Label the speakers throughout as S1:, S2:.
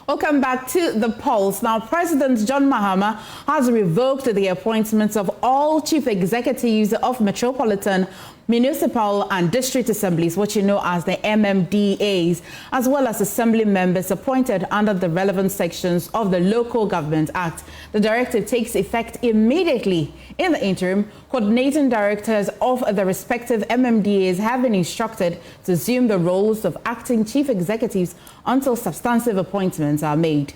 S1: Welcome back to The Pulse. Now, President John Mahama has revoked the appointments of all chief executives of metropolitan, municipal and district assemblies, what you know as the MMDAs, as well as assembly members appointed under the relevant sections of the Local Government Act. The directive takes effect immediately. In the interim, coordinating directors of the respective MMDAs have been instructed to assume the roles of acting chief executives until substantive appointments are made.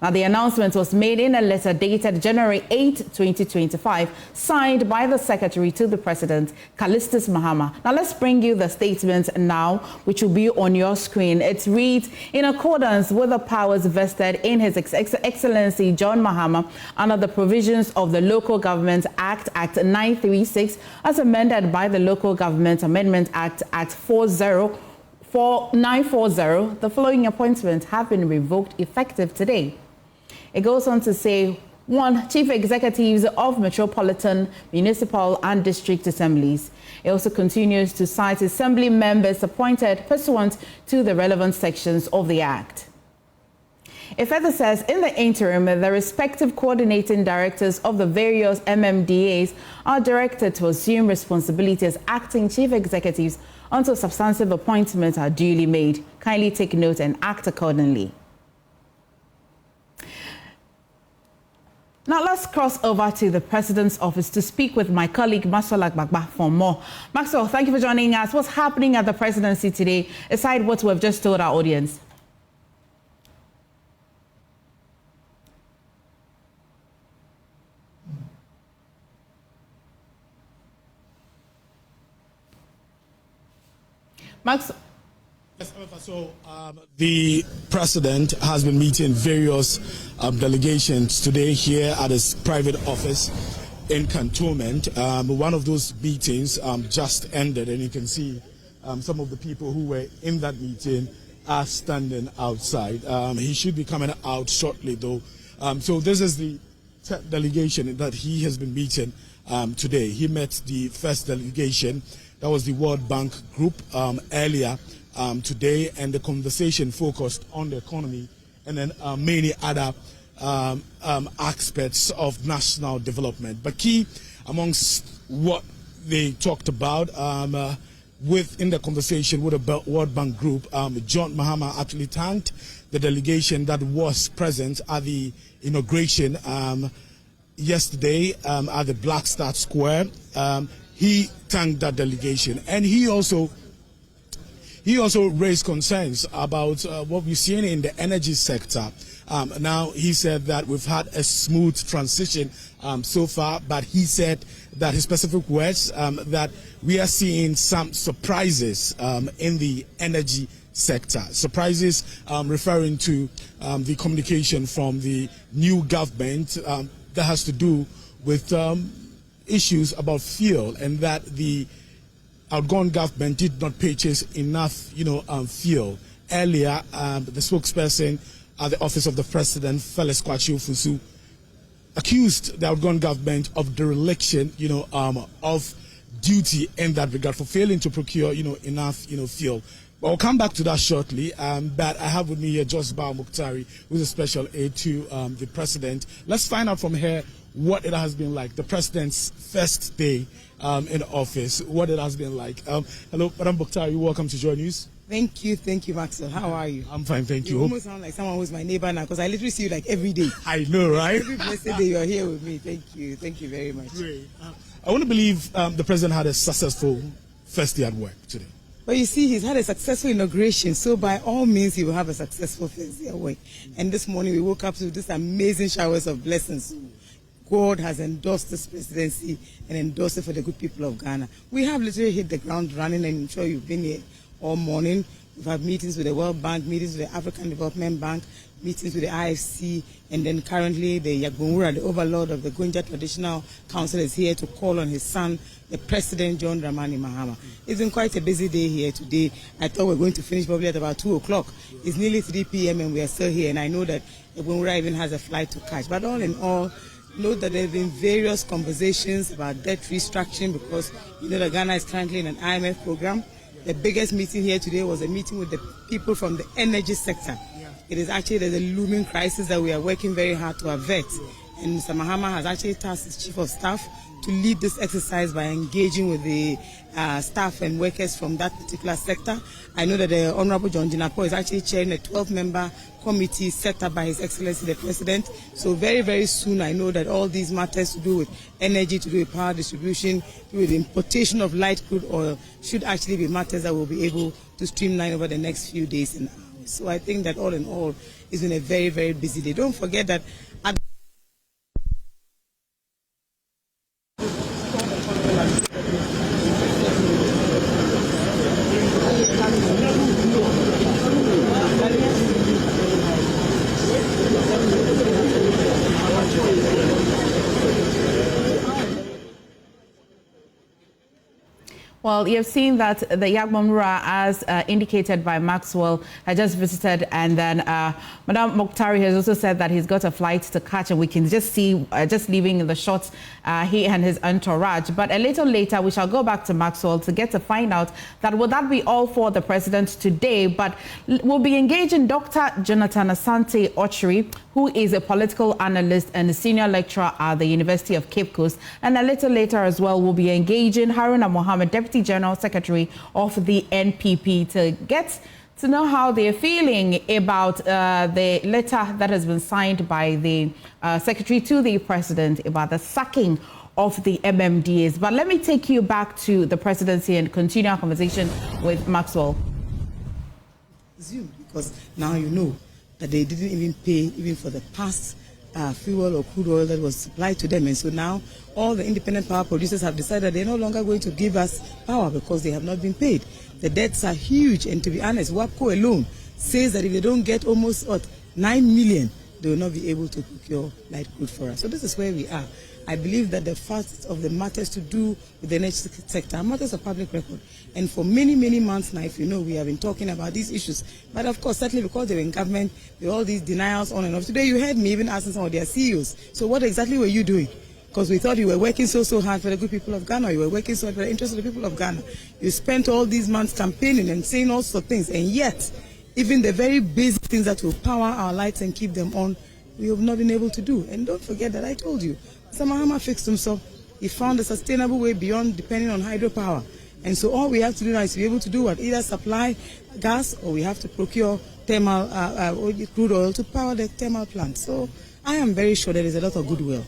S1: Now, the announcement was made in a letter dated January 8, 2025, signed by the Secretary to the President, Callistus Mahama. Now, let's bring you the statement now, which will be on your screen. It reads, in accordance with the powers vested in His Excellency John Mahama under the provisions of the Local Government Act, Act 936, as amended by the Local Government Amendment Act, Act 940, the following appointments have been revoked effective today. It goes on to say, 1. Chief executives of metropolitan, municipal and district assemblies. It also continues to cite assembly members appointed pursuant to the relevant sections of the Act. It further says, in the interim, the respective coordinating directors of the various MMDAs are directed to assume responsibility as acting chief executives until substantive appointments are duly made. Kindly take note and act accordingly. Now let's cross over to the President's office to speak with my colleague Maxwell Agbagba for more. Maxwell, thank you for joining us. What's happening at the Presidency today, aside what we've just told our audience? Max.
S2: Yes, so the President has been meeting various delegations today here at his private office in Cantonment. One of those meetings just ended, and you can see some of the people who were in that meeting are standing outside. He should be coming out shortly, though. So this is the delegation that he has been meeting today. He met the first delegation, that was the World Bank Group, earlier today, and the conversation focused on the economy and then many other aspects of national development. But key amongst what they talked about in the conversation with the World Bank Group, John Mahama actually thanked the delegation that was present at the inauguration yesterday at the Black Star Square. He thanked that delegation, and he also raised concerns about what we're seeing in the energy sector. Now, he said that we've had a smooth transition so far, but he said that his specific words, that we are seeing some surprises in the energy sector. Surprises referring to the communication from the new government that has to do with issues about fuel, and that the outgone government did not purchase enough, fuel. Earlier, the spokesperson at the office of the President, Felix Kwasi Ofusu, accused the outgone government of dereliction, of duty in that regard for failing to procure, enough, fuel. But I'll come back to that shortly. But I have with me here Josba Mukhtari, who's a special aide to the President. Let's find out from her what it has been like, the President's first day in office, what it has been like. Hello, Madam Mukhtari, welcome to Joy News.
S3: Thank you, Maxwell. How are you?
S2: I'm fine, thank you.
S3: You almost sound like someone who's my neighbor now, because I literally see you like every day.
S2: I know, right?
S3: Every blessed day you are here with me. Thank you very much.
S2: Great. I want to believe the President had a successful first day at work today.
S3: But you see, he's had a successful inauguration, so by all means, he will have a successful first day at work. And this morning, we woke up to this amazing showers of blessings. God has endorsed this presidency and endorsed it for the good people of Ghana. We have literally hit the ground running, and I'm sure you've been here all morning. We've had meetings with the World Bank, meetings with the African Development Bank, meetings with the IFC, and then currently the Yagbonwura, the overlord of the Gonja Traditional Council, is here to call on his son, the President John Dramani Mahama. It's been quite a busy day here today. I thought we were going to finish probably at about 2 o'clock. It's nearly 3 p.m. and we are still here, and I know that Yagbonwura even has a flight to catch. But all in all, note that there have been various conversations about debt restructuring, because that Ghana is currently in an IMF program. The biggest meeting here today was a meeting with the people from the energy sector. it is actually there's a looming crisis that we are working very hard to avert. And Mr. Mahama has actually tasked his chief of staff to lead this exercise by engaging with the staff and workers from that particular sector. I know that the Honorable John Jinapo is actually chairing a 12-member committee set up by His Excellency the President. So very, very soon I know that all these matters to do with energy, to do with power distribution, to do with importation of light crude oil should actually be matters that we'll be able to streamline over the next few days and hours. So I think that all in all, it's been a very, very busy day. Don't forget that at
S1: Well, you've seen that the Yagbamura, as indicated by Maxwell, had just visited, and then Madam Mokhtari has also said that he's got a flight to catch, and we can just see, just leaving in the shots, he and his entourage. But a little later, we shall go back to Maxwell to get to find out that will that be all for the president today. But we'll be engaging Dr. Jonathan Asante Ochiri, who is a political analyst and a senior lecturer at the University of Cape Coast. And a little later as well, we'll be engaging Haruna Mohammed, Deputy General Secretary of the NPP, to get to know how they're feeling about the letter that has been signed by the Secretary to the President about the sacking of the MMDAs. But let me take you back to the presidency and continue our conversation with Maxwell.
S3: Because now you know that they didn't even pay even for the past fuel or crude oil that was supplied to them. And so now all the independent power producers have decided they're no longer going to give us power because they have not been paid. The debts are huge, and to be honest, WAPCO alone says that if they don't get almost 9 million, they will not be able to procure light crude for us. So this is where we are. I believe that the first of the matters to do with the energy sector are matters of public record. And for many, many months now, if you know, we have been talking about these issues. But of course, certainly because they were in government, with all these denials on and off. Today you heard me even asking some of their CEOs, so what exactly were you doing? Because we thought you were working so hard for the good people of Ghana. You were working so hard for the interest of the people of Ghana. You spent all these months campaigning and saying all sorts of things. And yet, even the very basic things that will power our lights and keep them on, we have not been able to do. And don't forget that I told you, Mr. Mahama fixed himself. He found a sustainable way beyond depending on hydropower. And so all we have to do now is to be able to do what? Either supply gas, or we have to procure thermal crude oil to power the thermal plant. So I am very sure there is a lot of goodwill.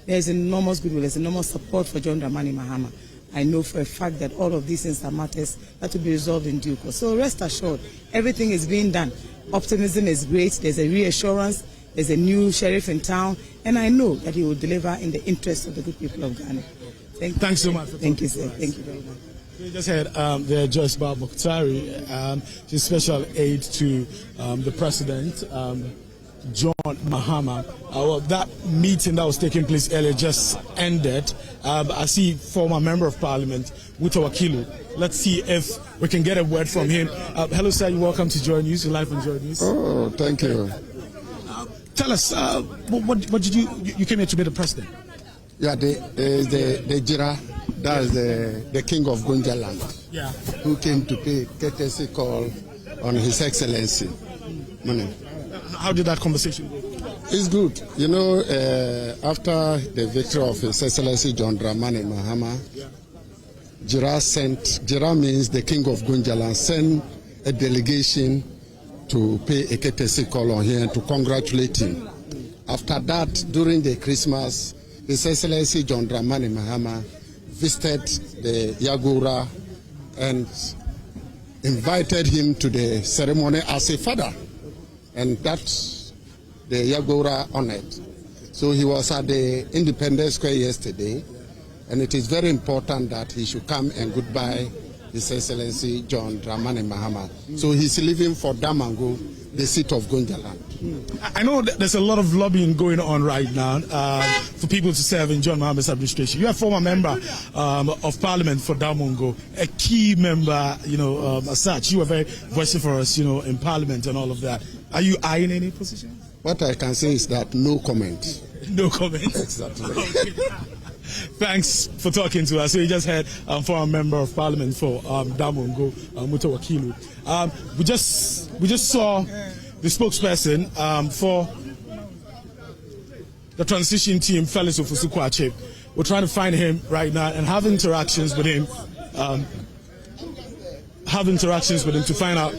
S3: There is enormous goodwill. There is enormous support for John Dramani Mahama. I know for a fact that all of these things are matters that will be resolved in due course. So rest assured, everything is being done. Optimism is great. There's a reassurance. There's a new sheriff in town, and I know that he will deliver in the interest of the good people of Ghana.
S2: Thanks so much.
S3: Thank you, sir. Thank you very much.
S2: We just had the Judge Bar Mokhtari, she's special aide to the president, John Mahama. Well, that meeting that was taking place earlier just ended. I see former Member of Parliament, Muta Wakilu. Let's see if we can get a word from him. Hello, sir. You're welcome to Joy News, your live on Joy News.
S4: Oh, thank you.
S2: Tell us, what did you came here to be the president?
S4: Yeah, the Jira, that's the king of Gunja land, who came to pay courtesy call on His Excellency.
S2: How did that conversation go?
S4: It's good. You know, after the victory of His Excellency John Dramani Mahama, Jira means the king of Gunja land, sent a delegation to pay a courtesy call on him and to congratulate him. After that, during the Christmas, His Excellency John Dramani Mahama visited the Yagura and invited him to the ceremony as a father, and that the Yagura honored. So he was at the Independence Square yesterday, and it is very important that he should come and goodbye His Excellency John Dramani Mahama. So he's leaving for Damango, the seat of Gunjaland.
S2: I know that there's a lot of lobbying going on right now for people to serve in John Mahama's administration. You're a former member of Parliament for Damongo, a key member, as such. You were very voiceful for us, in Parliament and all of that. Are you eyeing any position?
S4: What I can say is that no comment.
S2: No comment?
S4: Exactly.
S2: Okay. Thanks for talking to us. So you just heard former member of Parliament for Damongo, Muta Wakilu. We just saw the spokesperson for the transition team, Felix Ofosu-Kwakye. We're trying to find him right now and have interactions with him. To find out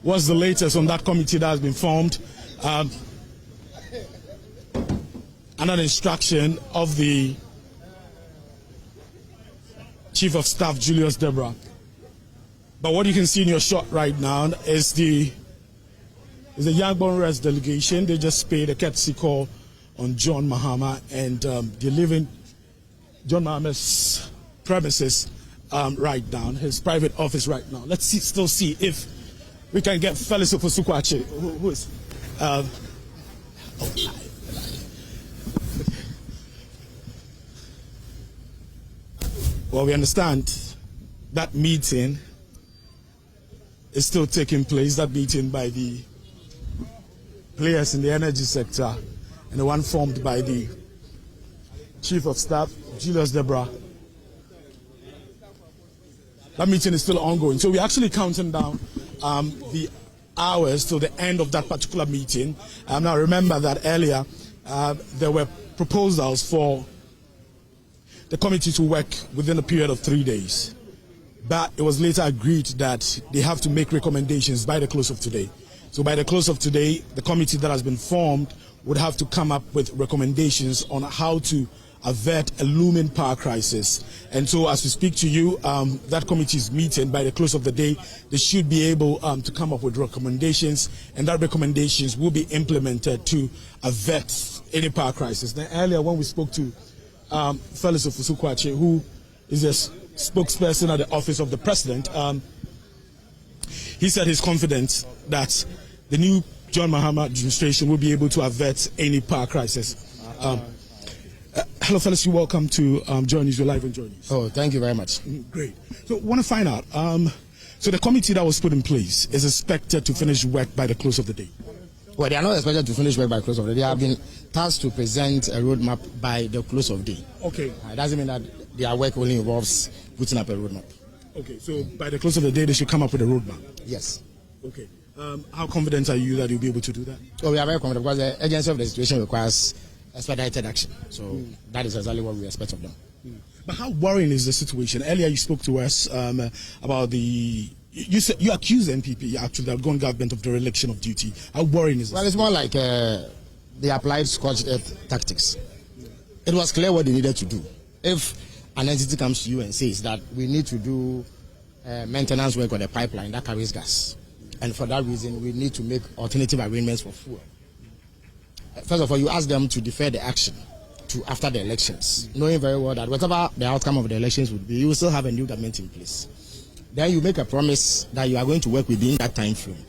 S2: what's the latest on that committee that has been formed. Another instruction of the Chief of Staff, Julius Deborah. But what you can see in your shot right now is the Yangbon Rest delegation. They just paid a courtesy call on John Mahama, and they're leaving John Mahama's premises right now, his private office right now. Let's still see if we can get Felix Ofosu-Kwakye, who is well, we understand that meeting is still taking place, that meeting by the players in the energy sector and the one formed by the Chief of Staff, Julius Deborah. That meeting is still ongoing. So we're actually counting down the hours till the end of that particular meeting. Now remember that earlier there were proposals for the committee to work within a period of 3 days. But it was later agreed that they have to make recommendations by the close of today. So by the close of today, the committee that has been formed would have to come up with recommendations on how to avert a looming power crisis. And so as we speak to you, that committee is meeting. By the close of the day, they should be able to come up with recommendations, and that recommendations will be implemented to avert any power crisis. Now, earlier when we spoke to Felix Ofosu-Kwakye, who is a spokesperson at the office of the president, he said he's confident that the new John Mahama administration will be able to avert any power crisis. Hello, fellas. You're welcome to Joy News. You're live on Joy News.
S5: Oh, thank you very much.
S2: Great. So, want to find out. So, the committee that was put in place is expected to finish work by the close of the day.
S5: Well, they are not expected to finish work by the close of the day. They have been tasked to present a roadmap by the close of the day.
S2: Okay.
S5: It doesn't mean that their work only involves putting up a roadmap.
S2: Okay. So, by the close of the day, they should come up with a roadmap.
S5: Yes.
S2: Okay. How confident are you that you'll be able to do that?
S5: Oh, we are very confident because the urgency of the situation requires expedited action. So that is exactly what we expect of them.
S2: But how worrying is the situation? Earlier you spoke to us about the... You accused NPP, actually, the outgoing government, of dereliction of duty. How worrying is this?
S5: Well, it's more like they applied scorched earth tactics. It was clear what they needed to do. If an entity comes to you and says that we need to do maintenance work on a pipeline that carries gas, and for that reason we need to make alternative arrangements for fuel. First of all, you ask them to defer the action to after the elections, knowing very well that whatever the outcome of the elections would be, you will still have a new government in place. Then you make a promise that you are going to work within that time frame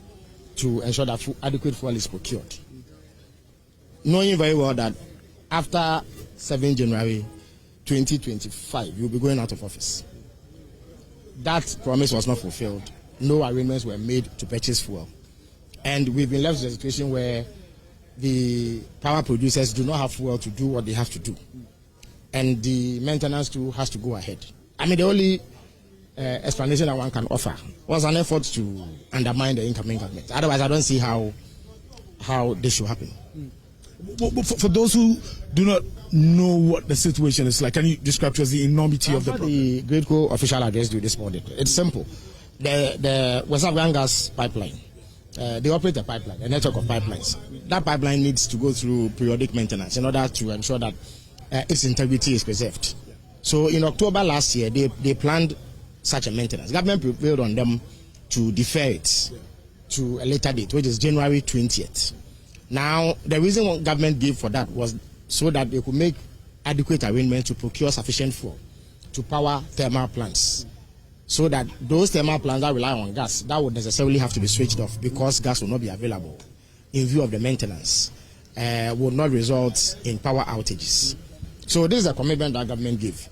S5: to ensure that adequate fuel is procured. Knowing very well that after 7 January 2025, you'll be going out of office. That promise was not fulfilled. No arrangements were made to purchase fuel. And we've been left in a situation where the power producers do not have fuel to do what they have to do. And the maintenance too has to go ahead. I mean, the only explanation that one can offer was an effort to undermine the incoming government. Otherwise, I don't see how this should happen.
S2: For those who do not know what the situation is like, can you describe to us the enormity of the problem?
S5: The GridCo official address you this morning. It's simple. The West African gas pipeline, they operate a pipeline, a network of pipelines. That pipeline needs to go through periodic maintenance in order to ensure that its integrity is preserved. So in October last year, they planned such a maintenance. Government prevailed on them to defer it to a later date, which is January 20th. Now, the reason what government gave for that was so that they could make adequate arrangements to procure sufficient fuel to power thermal plants, so that those thermal plants that rely on gas, that would necessarily have to be switched off because gas will not be available in view of the maintenance, would not result in power outages. So this is a commitment that government gave.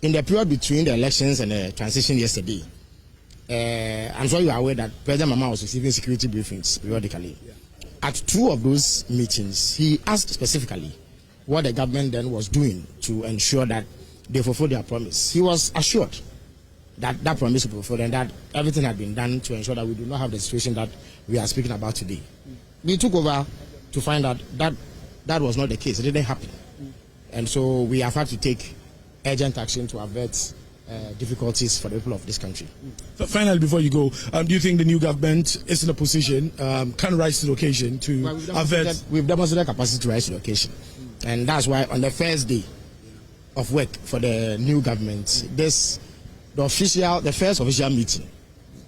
S5: In the period between the elections and the transition yesterday, I'm sure you are aware that President Mahama was receiving security briefings periodically. At 2 of those meetings, he asked specifically what the government then was doing to ensure that they fulfill their promise. He was assured that promise to be fulfilled, and that everything had been done to ensure that we do not have the situation that we are speaking about today. We took over to find out that that was not the case. It didn't happen. And so we have had to take urgent action to avert difficulties for the people of this country.
S2: Finally, before you go, do you think the new government is in a position, can rise to the occasion to avert?
S5: We've demonstrated capacity to rise to the occasion. And that's why on the first day of work for the new government, the first official meeting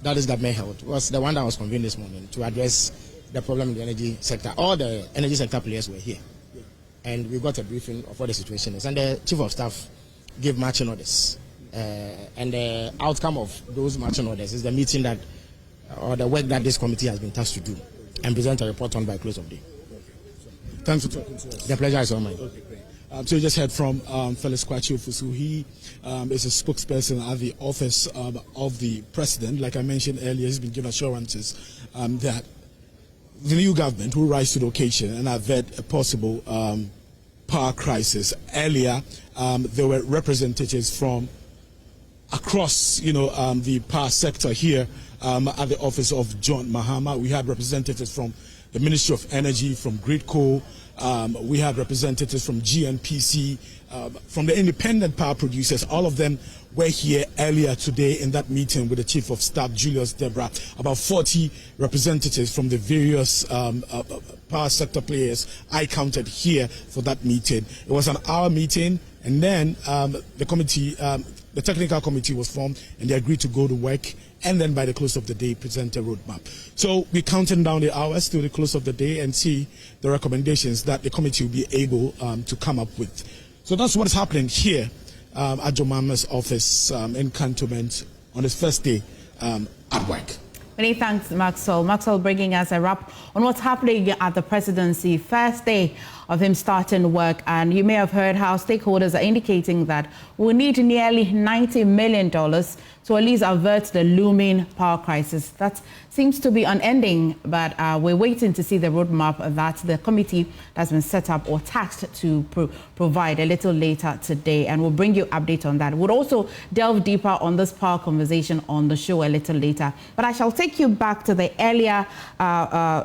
S5: that this government held was the one that was convened this morning to address the problem in the energy sector. All the energy sector players were here. And we got a briefing of what the situation is. And the chief of staff gave marching orders. And the outcome of those marching orders is the meeting that, or the work that this committee has been tasked to do and present a report on by close of day.
S2: Thanks for talking to us.
S5: The pleasure is all mine.
S2: Okay, great. So you just heard from Felix Kwachi Ofusu. He is a spokesperson at the office of the president. Like I mentioned earlier, he's been given assurances that the new government will rise to the occasion and avert a possible power crisis. Earlier, there were representatives from across, the power sector here at the office of John Mahama. We had representatives from the Ministry of Energy, from Gridco. We had representatives from GNPC, from the independent power producers. All of them were here earlier today in that meeting with the Chief of Staff, Julius Debra. About 40 representatives from the various power sector players I counted here for that meeting. It was an hour meeting, and then the committee, the technical committee was formed, and they agreed to go to work, and then by the close of the day present a roadmap. So we're counting down the hours to the close of the day and see the recommendations that the committee will be able to come up with. So that's what's happening here at John Mahama's office in Cantonment on his first day at work.
S1: Many thanks, Maxwell. Maxwell bringing us a wrap on what's happening at the presidency, first day of him starting work. And you may have heard how stakeholders are indicating that we'll need nearly $90 million to at least avert the looming power crisis. That seems to be unending, but we're waiting to see the roadmap that the committee that's been set up or tasked to provide a little later today. And we'll bring you update on that. We'll also delve deeper on this power conversation on the show a little later. But I shall take you back to the earlier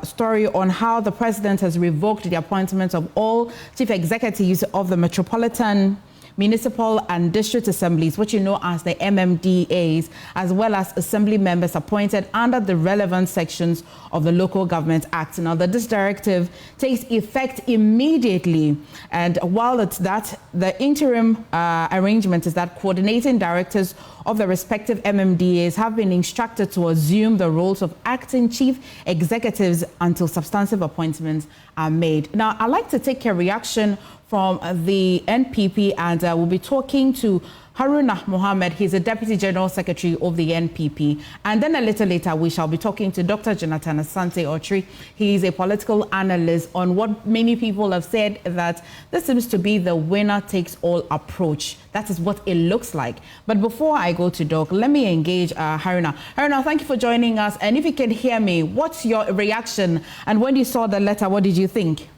S1: story on how the president has revoked the appointments of all chief executives of the Metropolitan, Municipal and District Assemblies, which you know as the MMDAs, as well as assembly members appointed under the relevant sections of the Local Government Act. Now, this directive takes effect immediately, and while it's that, the interim arrangement is that coordinating directors of the respective MMDAs have been instructed to assume the roles of acting chief executives until substantive appointments are made. Now, I'd like to take a reaction from the NPP, and we'll be talking to Haruna Mohammed. He's the Deputy General Secretary of the NPP. And then a little later, we shall be talking to Dr. Jonathan Asante Otri. He's a political analyst on what many people have said, that this seems to be the winner-takes-all approach. That is what it looks like. But before I go to Doc, let me engage Haruna. Haruna, thank you for joining us. And if you can hear me, what's your reaction? And when you saw the letter, what did you think?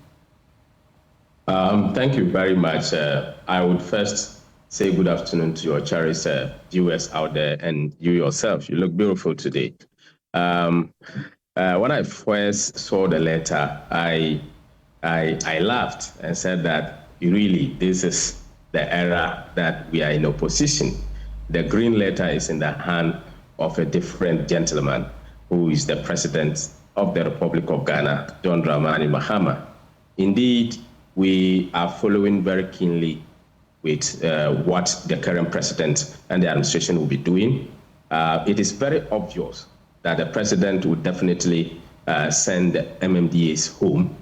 S6: Thank you very much. I would first say good afternoon to your cherished viewers out there, and you yourself. You look beautiful today. When I first saw the letter, I laughed and said that really this is the era that we are in opposition. The green letter is in the hand of a different gentleman who is the president of the Republic of Ghana, John Dramani Mahama. Indeed, we are following very keenly with what the current president and the administration will be doing. It is very obvious that the president would definitely send the MMDAs home.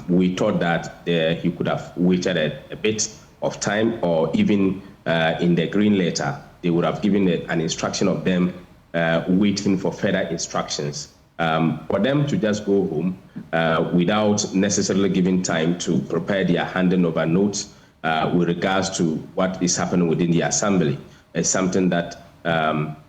S6: We thought that he could have waited a bit of time, or even in the green letter, they would have given an instruction of them waiting for further instructions. For them to just go home without necessarily giving time to prepare their handing over notes with regards to what is happening within the assembly is something that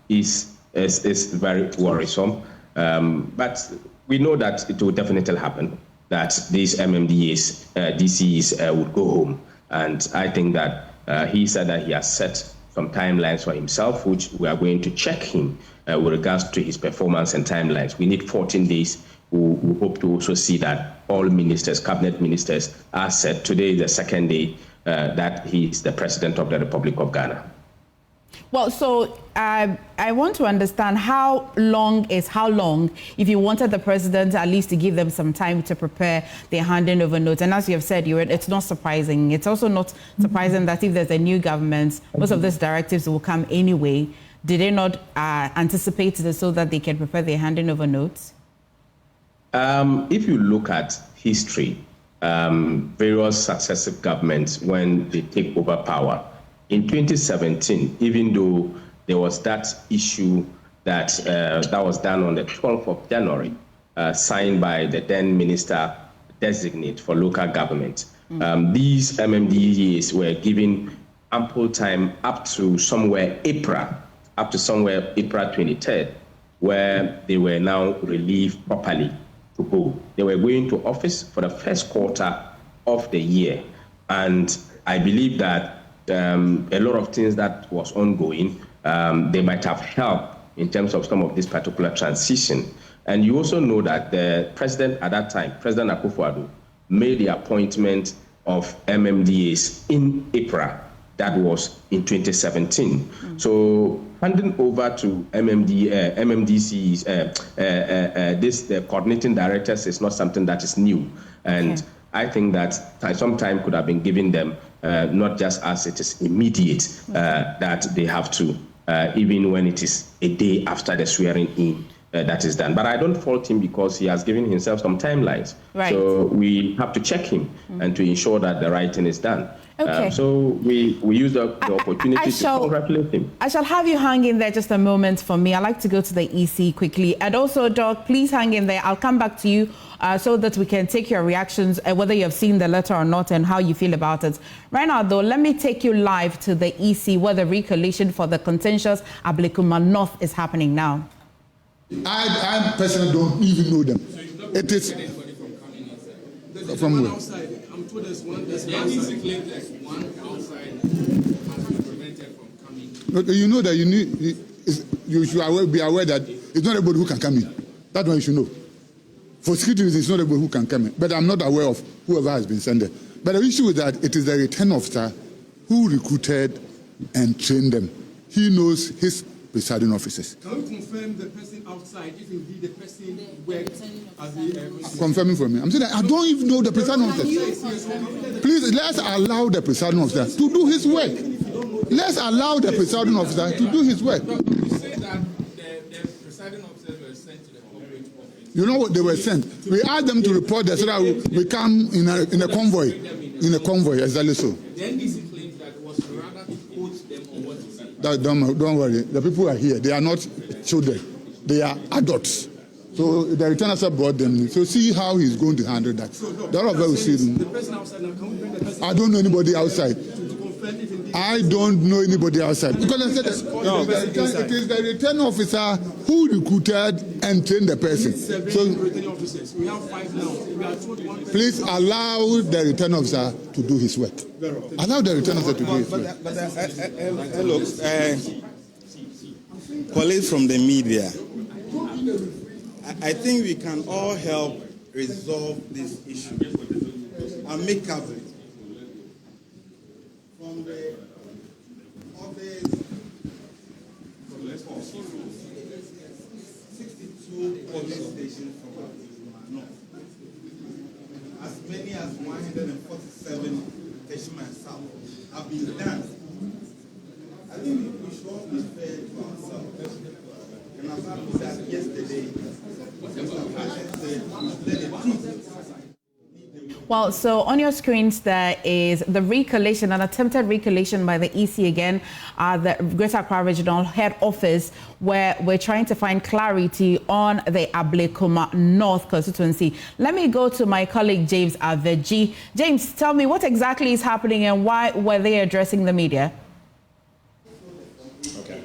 S6: is very worrisome. But we know that it will definitely happen, that these MMDAs, DCs would go home. And I think that he said that he has set some timelines for himself, which we are going to check him with regards to his performance and timelines. We need 14 days. We hope to also see that all ministers, cabinet ministers, are set. Today is the second day that he is the president of the Republic of Ghana.
S1: Well, so I want to understand how long if you wanted the president at least to give them some time to prepare their handing over notes. And as you have said, it's not surprising. It's also not surprising that if there's a new government, most of these directives will come anyway. Did they not anticipate this so that they can prepare their handing over notes?
S6: If you look at history, various successive governments, when they take over power, in 2017, even though there was that issue that was done on the 12th of January, signed by the then minister designate for local government, these MMDEs were given ample time up to somewhere April 23rd, where they were now relieved properly to go. They were going to office for the first quarter of the year, and I believe that a lot of things that was ongoing, they might have helped in terms of some of this particular transition. And you also know that the president at that time, President Akufo-Addo, made the appointment of MMDAs in April. That was in 2017. So handing over to MMDCs, the coordinating directors is not something that is new. And I think that some time could have been given them, not just as it is immediate, that they have to, even when it is a day after the swearing in, that is done. But I don't fault him because he has given himself some timelines. Right. So we have to check him and to ensure that the right thing is done. Okay. So we use the opportunity to congratulate him.
S1: I shall have you hang in there just a moment for me. I'd like to go to the EC quickly. And also, Doc, please hang in there. I'll come back to you so that we can take your reactions, whether you have seen the letter or not and how you feel about it. Right now, though, let me take you live to the EC where the recollation for the contentious Ablekuma North is happening now.
S7: I personally don't even know them. It is from where?
S2: I'm told there's one outside has been prevented from coming.
S7: You know that you should be aware that it's not everybody who can come in. That's what you should know. For security reasons, it's not everybody who can come in. But I'm not aware of whoever has been sent there. But the issue is that it is the return officer who recruited and trained them. He knows his presiding officers.
S2: Can we confirm the person outside if indeed the person worked as the...
S7: Confirming for me. I'm saying that I don't even know the presiding officer. Please, let's allow the presiding officer to do his work. Let's allow the presiding officer to do his work.
S2: You say that the presiding officers were sent to the corporate office.
S7: You know what they were sent? We asked them to report that so that we come in a convoy. In a convoy, exactly so.
S2: Then this claims that it was rather to quote them on what to say.
S7: Don't worry. The people are here. They are not children. They are adults. So the return officer brought them. So see how he's going to handle that. The other will see them.
S2: The person outside now, can we bring the person?
S7: I don't know anybody outside.
S2: To confirm if indeed...
S7: I don't know anybody outside. Because I said it is the return officer who recruited and trained the person. So
S2: we have 5 now. We are told one.
S7: Please allow the return officer to do his work. Allow the return officer to do his work.
S8: Hello, colleagues from the media. I think we can all help resolve this issue amicably. From the office, from the 62 police stations from Ablekuma North, as many as 147 Teshima South have been done. I think we should all be fair to ourselves. And as I said yesterday, Mr. President said, let the truth.
S1: Well, so on your screens there is the recollation, an attempted recollation by the EC again, the Greater Accra Regional Head Office, where we're trying to find clarity on the Ablekuma North constituency. Let me go to my colleague James Aveji. James, tell me what exactly is happening and why were they addressing the media?
S8: Okay.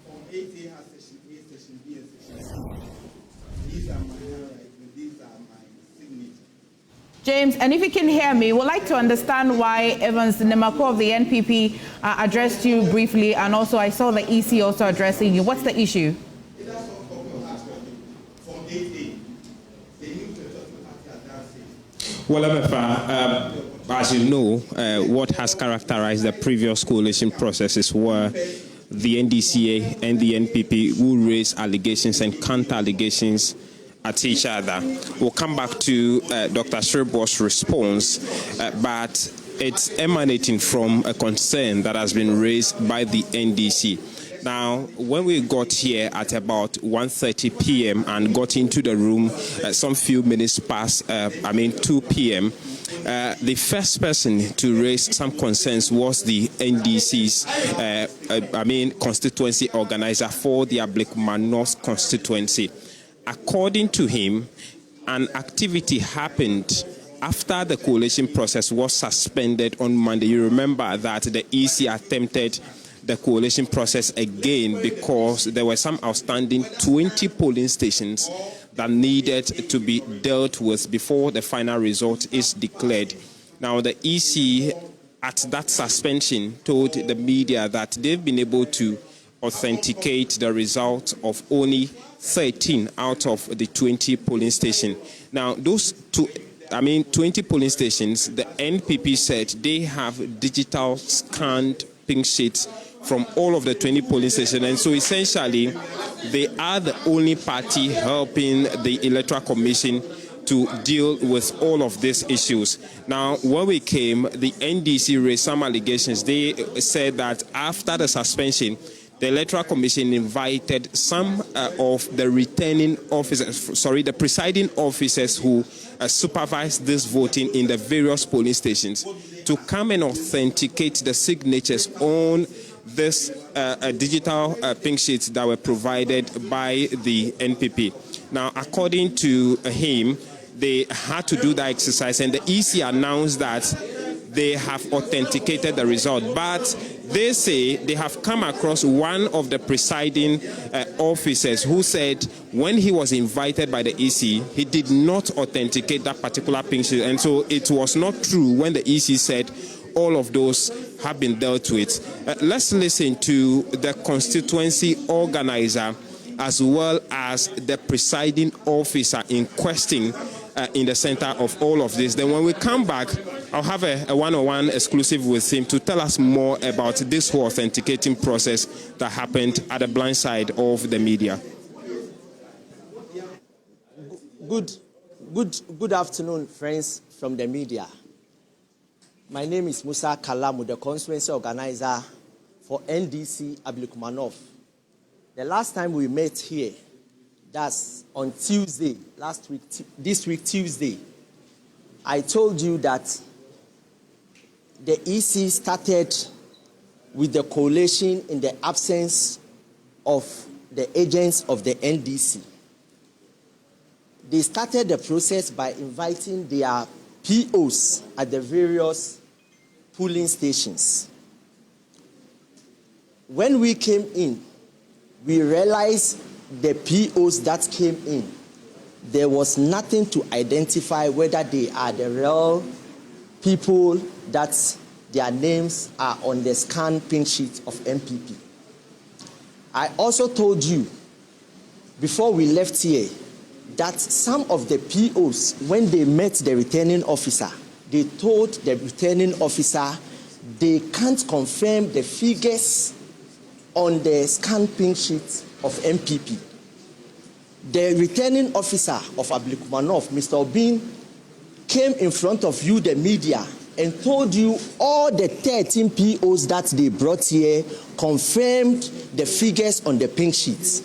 S8: From 8A has session A, session B, and session C. These are my handwriting. These are my signature.
S1: James, and if you can hear me, we'd like to understand why Evans Nemako of the NPP addressed you briefly, and also I saw the EC also addressing you. What's the issue?
S9: Well, as you know, what has characterized the previous coalition processes were the NDCA and the NPP will raise allegations and counter-allegations at each other. We'll come back to Dr. Shrebo's response, but it's emanating from a concern that has been raised by the NDC. Now, when we got here at about 1:30 p.m. and got into the room some few minutes past, 2 p.m., the first person to raise some concerns was the NDC's, constituency organizer for the Ablekuma North constituency. According to him, an activity happened after the coalition process was suspended on Monday. You remember that the EC attempted the coalition process again because there were some outstanding 20 polling stations that needed to be dealt with before the final result is declared. Now, the EC at that suspension told the media that they've been able to authenticate the result of only 13 out of the 20 polling stations. Now, those 20 polling stations, the NPP said they have digital scanned pink sheets from all of the 20 polling stations, and so essentially they are the only party helping the Electoral Commission to deal with all of these issues. Now, when we came, the NDC raised some allegations. They said that after the suspension, the Electoral Commission invited some of the returning officers, the presiding officers who supervised this voting in the various polling stations to come and authenticate the signatures on this digital pink sheets that were provided by the NPP. Now, according to him, they had to do that exercise, and the EC announced that they have authenticated the result, but they say they have come across one of the presiding officers who said when he was invited by the EC, he did not authenticate that particular pink sheet, and so it was not true when the EC said all of those have been dealt with. Let's listen to the constituency organizer as well as the presiding officer in question in the center of all of this. Then when we come back, I'll have a one-on-one exclusive with him to tell us more about this whole authenticating process that happened at the blind side of the media.
S10: Good afternoon, friends from the media. My name is Musa Kalamu, the constituency organizer for NDC Ablekuma North. The last time we met here, that's on Tuesday, this week Tuesday, I told you that the EC started with the collation in the absence of the agents of the NDC. They started the process by inviting their POs at the various polling stations. When we came in, we realized the POs that came in, there was nothing to identify whether they are the real people that their names are on the scanned pink sheet of MPP. I also told you before we left here that some of the POs, when they met the returning officer, they told the returning officer they can't confirm the figures on the scanned pink sheet of MPP. The returning officer of Ablekuma North, Mr. Obin, came in front of you, the media, and told you all the 13 POs that they brought here confirmed the figures on the pink sheets.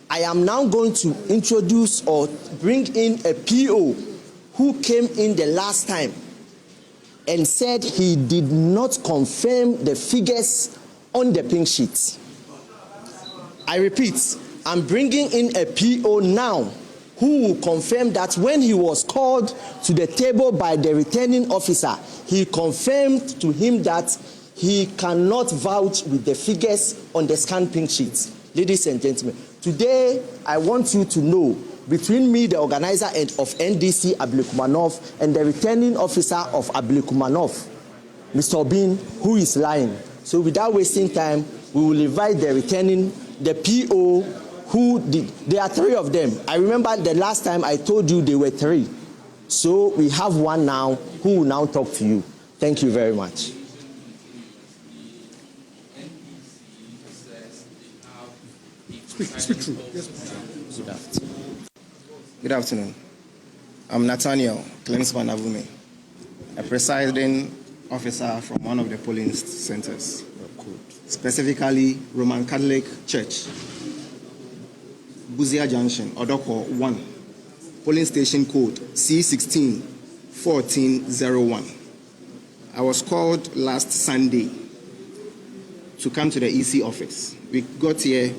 S10: I am now going to introduce or bring in a PO who came in the last time and said he did not confirm the figures on the pink sheets. I repeat, I'm bringing in a PO now who will confirm that when he was called to the table by the returning officer, he confirmed to him that he cannot vouch with the figures on the scanned pink sheets. Ladies and gentlemen, today I want you to know between me, the organizer of NDC Ablekuma North, and the returning officer of Ablekuma North, Mr. Obin, who is lying. So without wasting time, we will invite the PO who did. There are 3 of them. I remember the last time I told you there were 3. So we have one now who will now talk to you. Thank you very much.
S7: Speak true. Yes,
S5: Good afternoon. I'm Nathaniel Clemens Van Avume, a presiding officer from one of the polling centers, specifically Roman Catholic Church, Buzia Junction, Odoko 1, polling station code C16-1401. I was called last Sunday to come to the EC office. We got here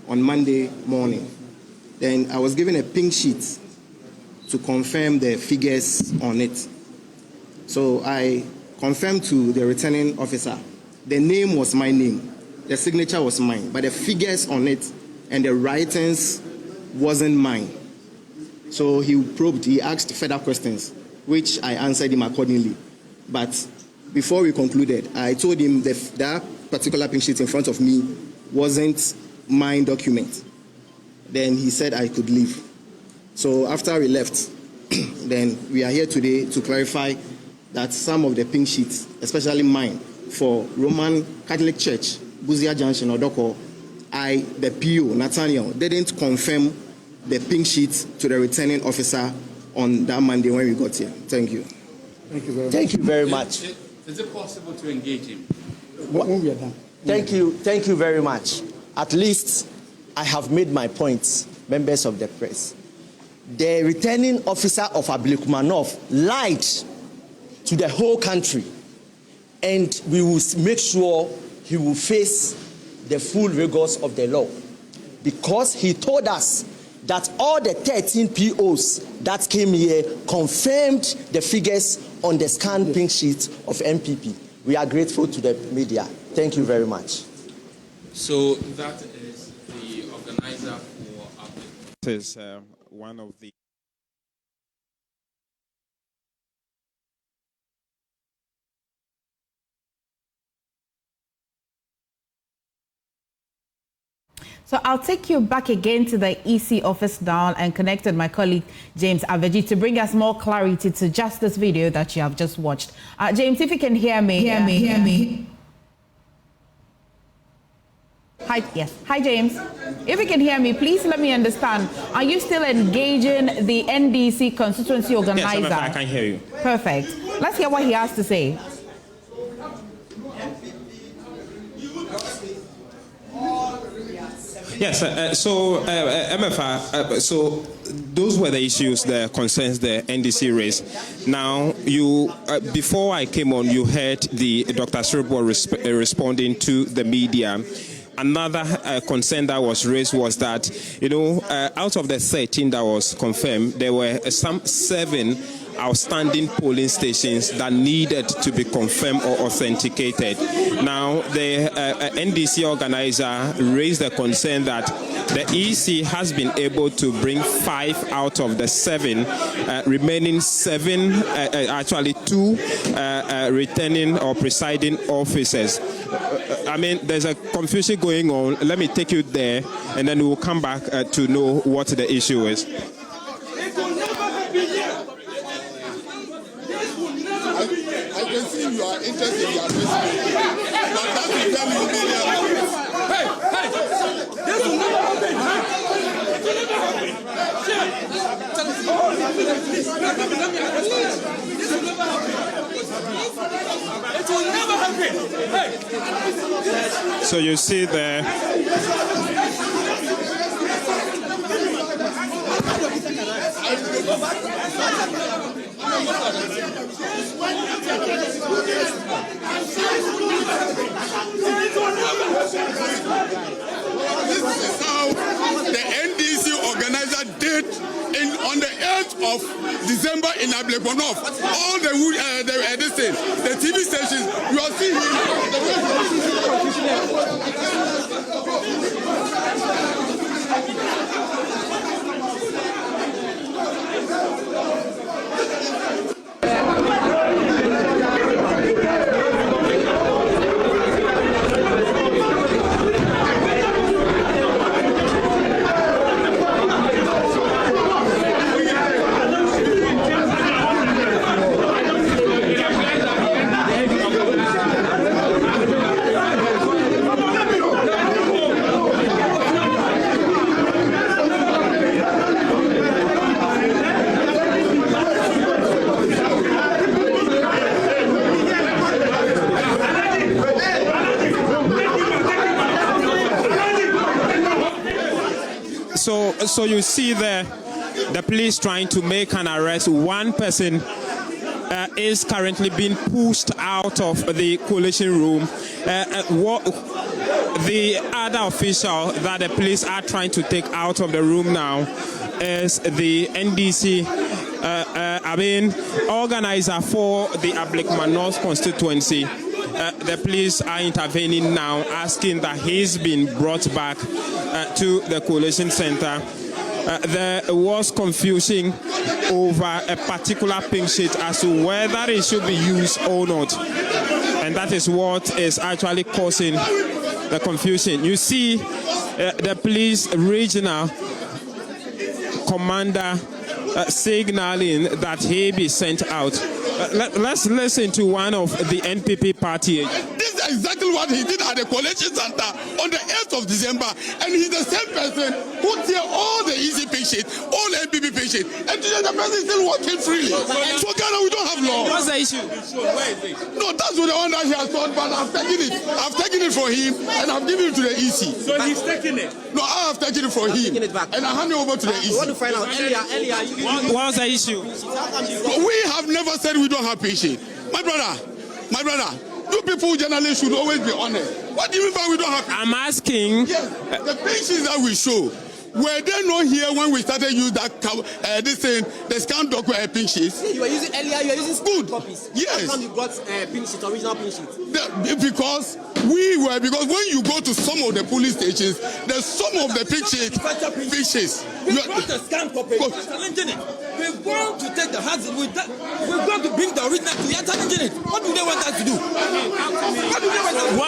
S5: on Monday morning. Then I was given a pink sheet to confirm the figures on it. So I confirmed to the returning officer. The name was my name, the signature was mine, but the figures on it and the writings wasn't mine. So he probed, he asked further questions, which I answered him accordingly. But before we concluded, I told him that particular pink sheet in front of me wasn't my document. Then he said I could leave. So after we left, then we are here today to clarify that some of the pink sheets, especially mine, for Roman Catholic Church, Buzia Junction, Odoko, I, the PO, Nathaniel, didn't confirm the pink sheet to the returning officer on that Monday when we got here. Thank you.
S7: Thank you very much.
S10: Thank you very much.
S11: Is it possible to engage him?
S7: When we are done.
S10: Thank you very much. At least I have made my points, members of the press. The returning officer of Ablekuma North lied to the whole country, and we will make sure he will face the full rigors of the law, because he told us that all the 13 POs that came here confirmed the figures on the scanned pink sheet of MPP. We are grateful to the media. Thank you very much.
S11: So that is the organizer for Ablekuma.
S9: This is one of the
S1: So I'll take you back again to the EC office now and connect with my colleague James Aveji to bring us more clarity to just this video that you have just watched. James, if you can hear me. Hear me. Hi, yes. Hi, James. If you can hear me, please let me understand. Are you still engaging the NDC constituency organizer?
S9: Yes, I can hear you.
S1: Perfect. Let's hear what he has to say.
S9: Yes, so MFR, so those were the issues, the concerns the NDC raised. Now, you before I came on, you heard the Dr. Sribo responding to the media. Another concern that was raised was that, out of the 13 that was confirmed, there were some 7 outstanding polling stations that needed to be confirmed or authenticated. Now, the NDC organizer raised the concern that the EC has been able to bring 5 out of the 7, remaining 7, actually 2 returning or presiding officers. I mean, there's a confusion going on. Let me take you there, and then we'll come back to know what the issue is.
S7: I can see you are interested in your question. But that will tell you hey, this will never happen. It will never happen.
S9: So you see there.
S7: This is how the NDC organizer did on the 8th of December in Ablekuma North. All the TV stations, you are seeing
S9: So you see the police trying to make an arrest. One person is currently being pushed out of the collation room. The other official that the police are trying to take out of the room now is the NDC, organizer for the Ablekuma North constituency. The police are intervening now, asking that he's been brought back to the collation center. There was confusion over a particular pink sheet as to whether it should be used or not. And that is what is actually causing the confusion. You see the police regional commander signaling that he be sent out. Let's listen to one of the NPP party.
S12: This is exactly what he did at the collation center on the 8th of December, and he's the same person who tear all the easy patients, all the NPP patients, and today the person is still working freely. So Ghana, we don't have law.
S9: What's the issue?
S12: No, that's the one that he has done, but I've taken it. I've taken it for him, and I've given it to the EC.
S11: So he's taking it?
S12: No, I have taken it for him, and I hand it over to the EC.
S10: I want to find out earlier.
S9: What's the issue?
S12: We have never said we don't have patience. My brother, you people generally should always be honest. What do you mean by we don't have patience?
S9: I'm asking.
S12: Yes, the patience that we show, were they not here when we started use that this thing, the scan document pink sheets?
S10: You were using earlier, you were using
S12: good
S10: copies.
S12: Yes.
S10: How come you got pink sheet, original pink sheet?
S12: Because when you go to some of the police stations, there's some of the pink sheets.
S13: We brought the scan copy, we're challenging it. We're going to take the hazard, we're going to bring the original to you, challenging it. What do they want us to do? What do they want us to do?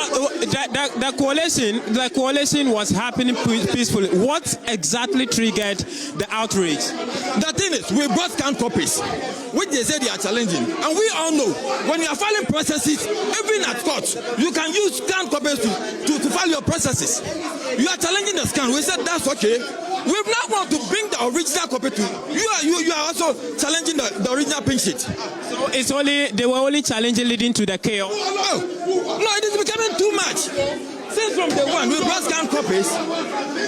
S9: The coalition was happening peacefully. What exactly triggered the outrage?
S13: The thing is, we brought scan copies, which they say they are challenging. And we all know, when you are filing processes, even at court, you can use scan copies to file your processes. You are challenging the scan. We said that's okay. We've now want to bring the original copy to you. You are also challenging the original pink sheet.
S9: So they were only challenging leading to the chaos.
S13: No, it is becoming too much. Since from day one, we brought scan copies.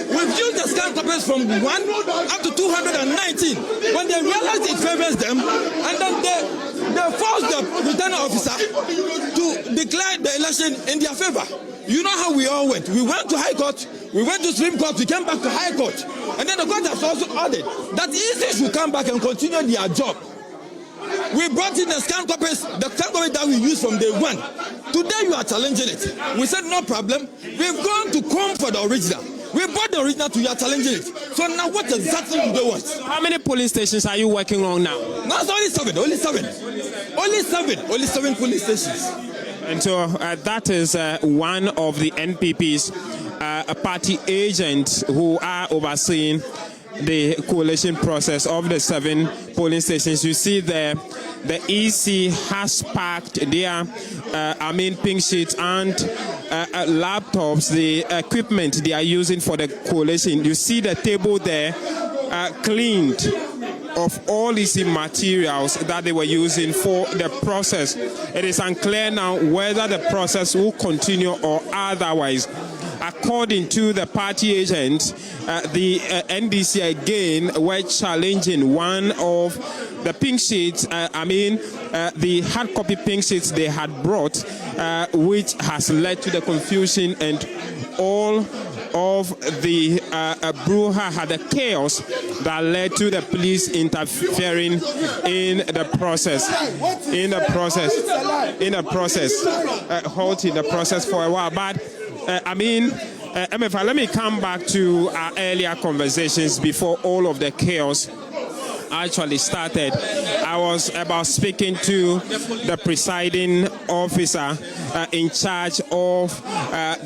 S13: We've used the scan copies from 1 up to 219. When they realized it favors them, and then they forced the returning officer to declare the election in their favor. You know how we all went. We went to High Court, we went to Supreme Court, we came back to High Court. And then the court has also ordered that EC should come back and continue their job. We brought in the scan copies that we used from day one. Today you are challenging it. We said no problem. We've gone to come for the original. We brought the original to you, are challenging it. So now what exactly do they want?
S9: So how many police stations are you working on now?
S13: No, it's only seven police stations.
S9: And so that is one of the NPP's party agents who are overseeing the coalition process of the 7 polling stations. You see there, the EC has packed their pink sheets and laptops, the equipment they are using for the coalition. You see the table there cleaned of all these materials that they were using for the process. It is unclear now whether the process will continue or otherwise. According to the party agents, the NDC again were challenging one of the pink sheets, the hard copy pink sheets they had brought, which has led to the confusion and all of the brouhaha, the chaos that led to the police interfering in the process, halting the process for a while. But MFA, let me come back to our earlier conversations before all of the chaos actually started. I was about speaking to the presiding officer in charge of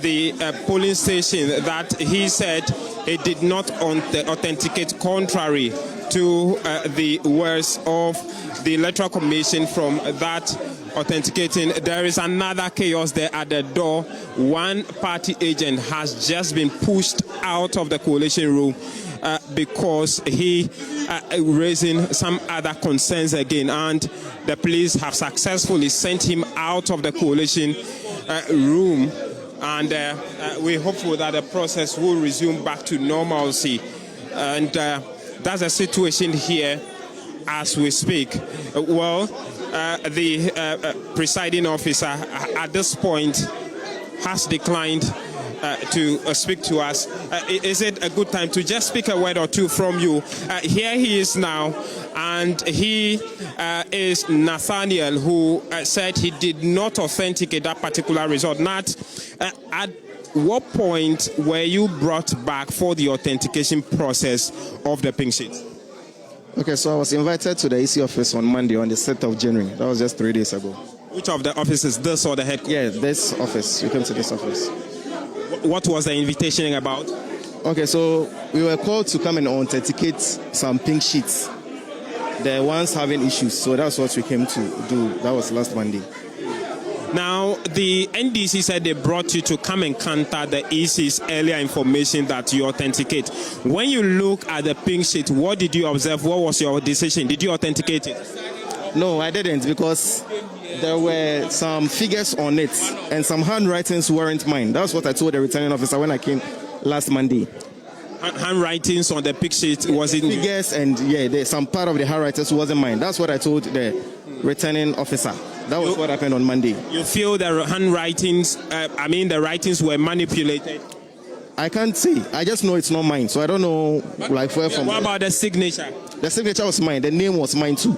S9: the polling station that he said it did not authenticate contrary to the words of the Electoral Commission from that authenticating. There is another chaos there at the door. One party agent has just been pushed out of the coalition room because he raising some other concerns again, and the police have successfully sent him out of the coalition room, and we're hopeful that the process will resume back to normalcy And that's the situation here as we speak. The presiding officer at this point has declined to speak to us. Is it a good time to just speak a word or two from you? Here he is now, and he is Nathaniel, who said he did not authenticate that particular result. Nat, at what point were you brought back for the authentication process of the pink sheet?
S5: Okay, so I was invited to the EC office on Monday, on the 6th of January. That was just 3 days ago.
S9: Which of the offices, this or the headquarters?
S5: Yeah, this office. You came to this office.
S9: What was the invitation about?
S5: Okay, so we were called to come and authenticate some pink sheets. The ones having issues, so that's what we came to do. That was last Monday.
S9: Now, the NDC said they brought you to come and counter the EC's earlier information that you authenticate. When you look at the pink sheet, what did you observe? What was your decision? Did you authenticate it?
S5: No, I didn't, because there were some figures on it and some handwritings weren't mine. That's what I told the returning officer when I came last Monday.
S9: Handwritings on the pink sheet, was it?
S5: Figures, and some part of the handwritings wasn't mine. That's what I told the returning officer. That was what happened on Monday.
S9: You feel the handwritings, the writings were manipulated?
S5: I can't say. I just know it's not mine. So I don't know where from.
S9: What about the signature?
S5: The signature was mine. The name was mine too.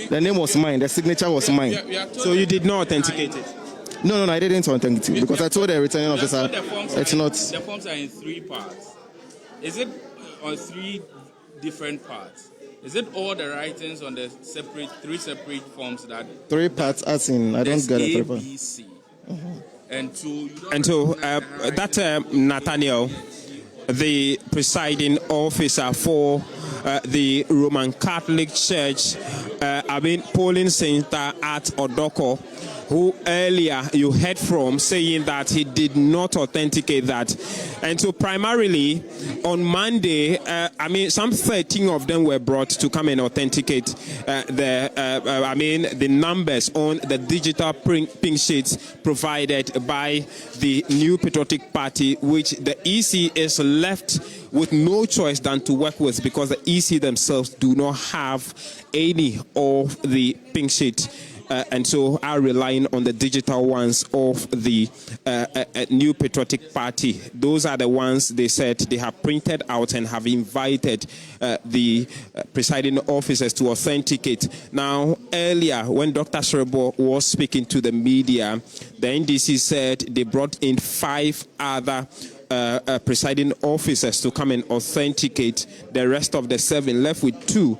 S5: The name was mine. The signature was mine.
S9: So you did not authenticate it?
S5: No, I didn't authenticate it because I told the returning officer it's not.
S11: The forms are in 3 parts. Is it on 3 different parts? Is it all the writings on the 3 separate forms that?
S5: 3 parts, as in I don't get it.
S11: A, B, C. And so
S9: Nathaniel, the presiding officer for the Roman Catholic Church, polling center at Odoko, who earlier you heard from saying that he did not authenticate that. And so primarily on Monday, some 13 of them were brought to come and authenticate the numbers on the digital pink sheets provided by the New Patriotic Party, which the EC is left with no choice than to work with, because the EC themselves do not have any of the pink sheet. And so are relying on the digital ones of the New Patriotic Party. Those are the ones they said they have printed out and have invited the presiding officers to authenticate. Now, earlier, when Dr. Sherbo was speaking to the media, the NDC said they brought in 5 other presiding officers to come and authenticate. The rest of the 7 left with 2.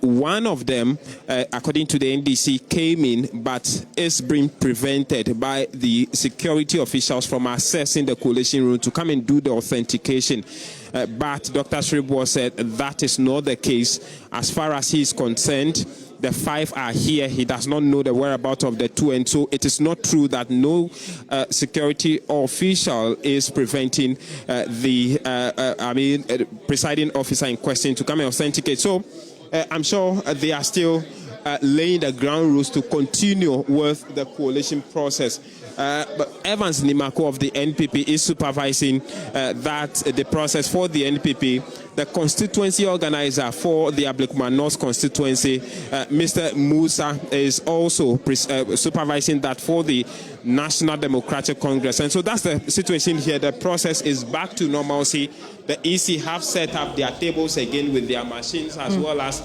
S9: One of them, according to the NDC, came in but is being prevented by the security officials from accessing the collation room to come and do the authentication. But Dr. Shribwa said that is not the case. As far as he is concerned, the 5 are here. He does not know the whereabouts of the 2, and so it is not true that no security official is preventing the presiding officer in question to come and authenticate. So I'm sure they are still laying the ground rules to continue with the coalition process. But Evans Nimako of the NPP is supervising the process for the NPP. The constituency organizer for the Ablekuma North constituency, Mr. Musa, is also supervising that for the National Democratic Congress. And so that's the situation here. The process is back to normalcy. The EC have set up their tables again with their machines, as well as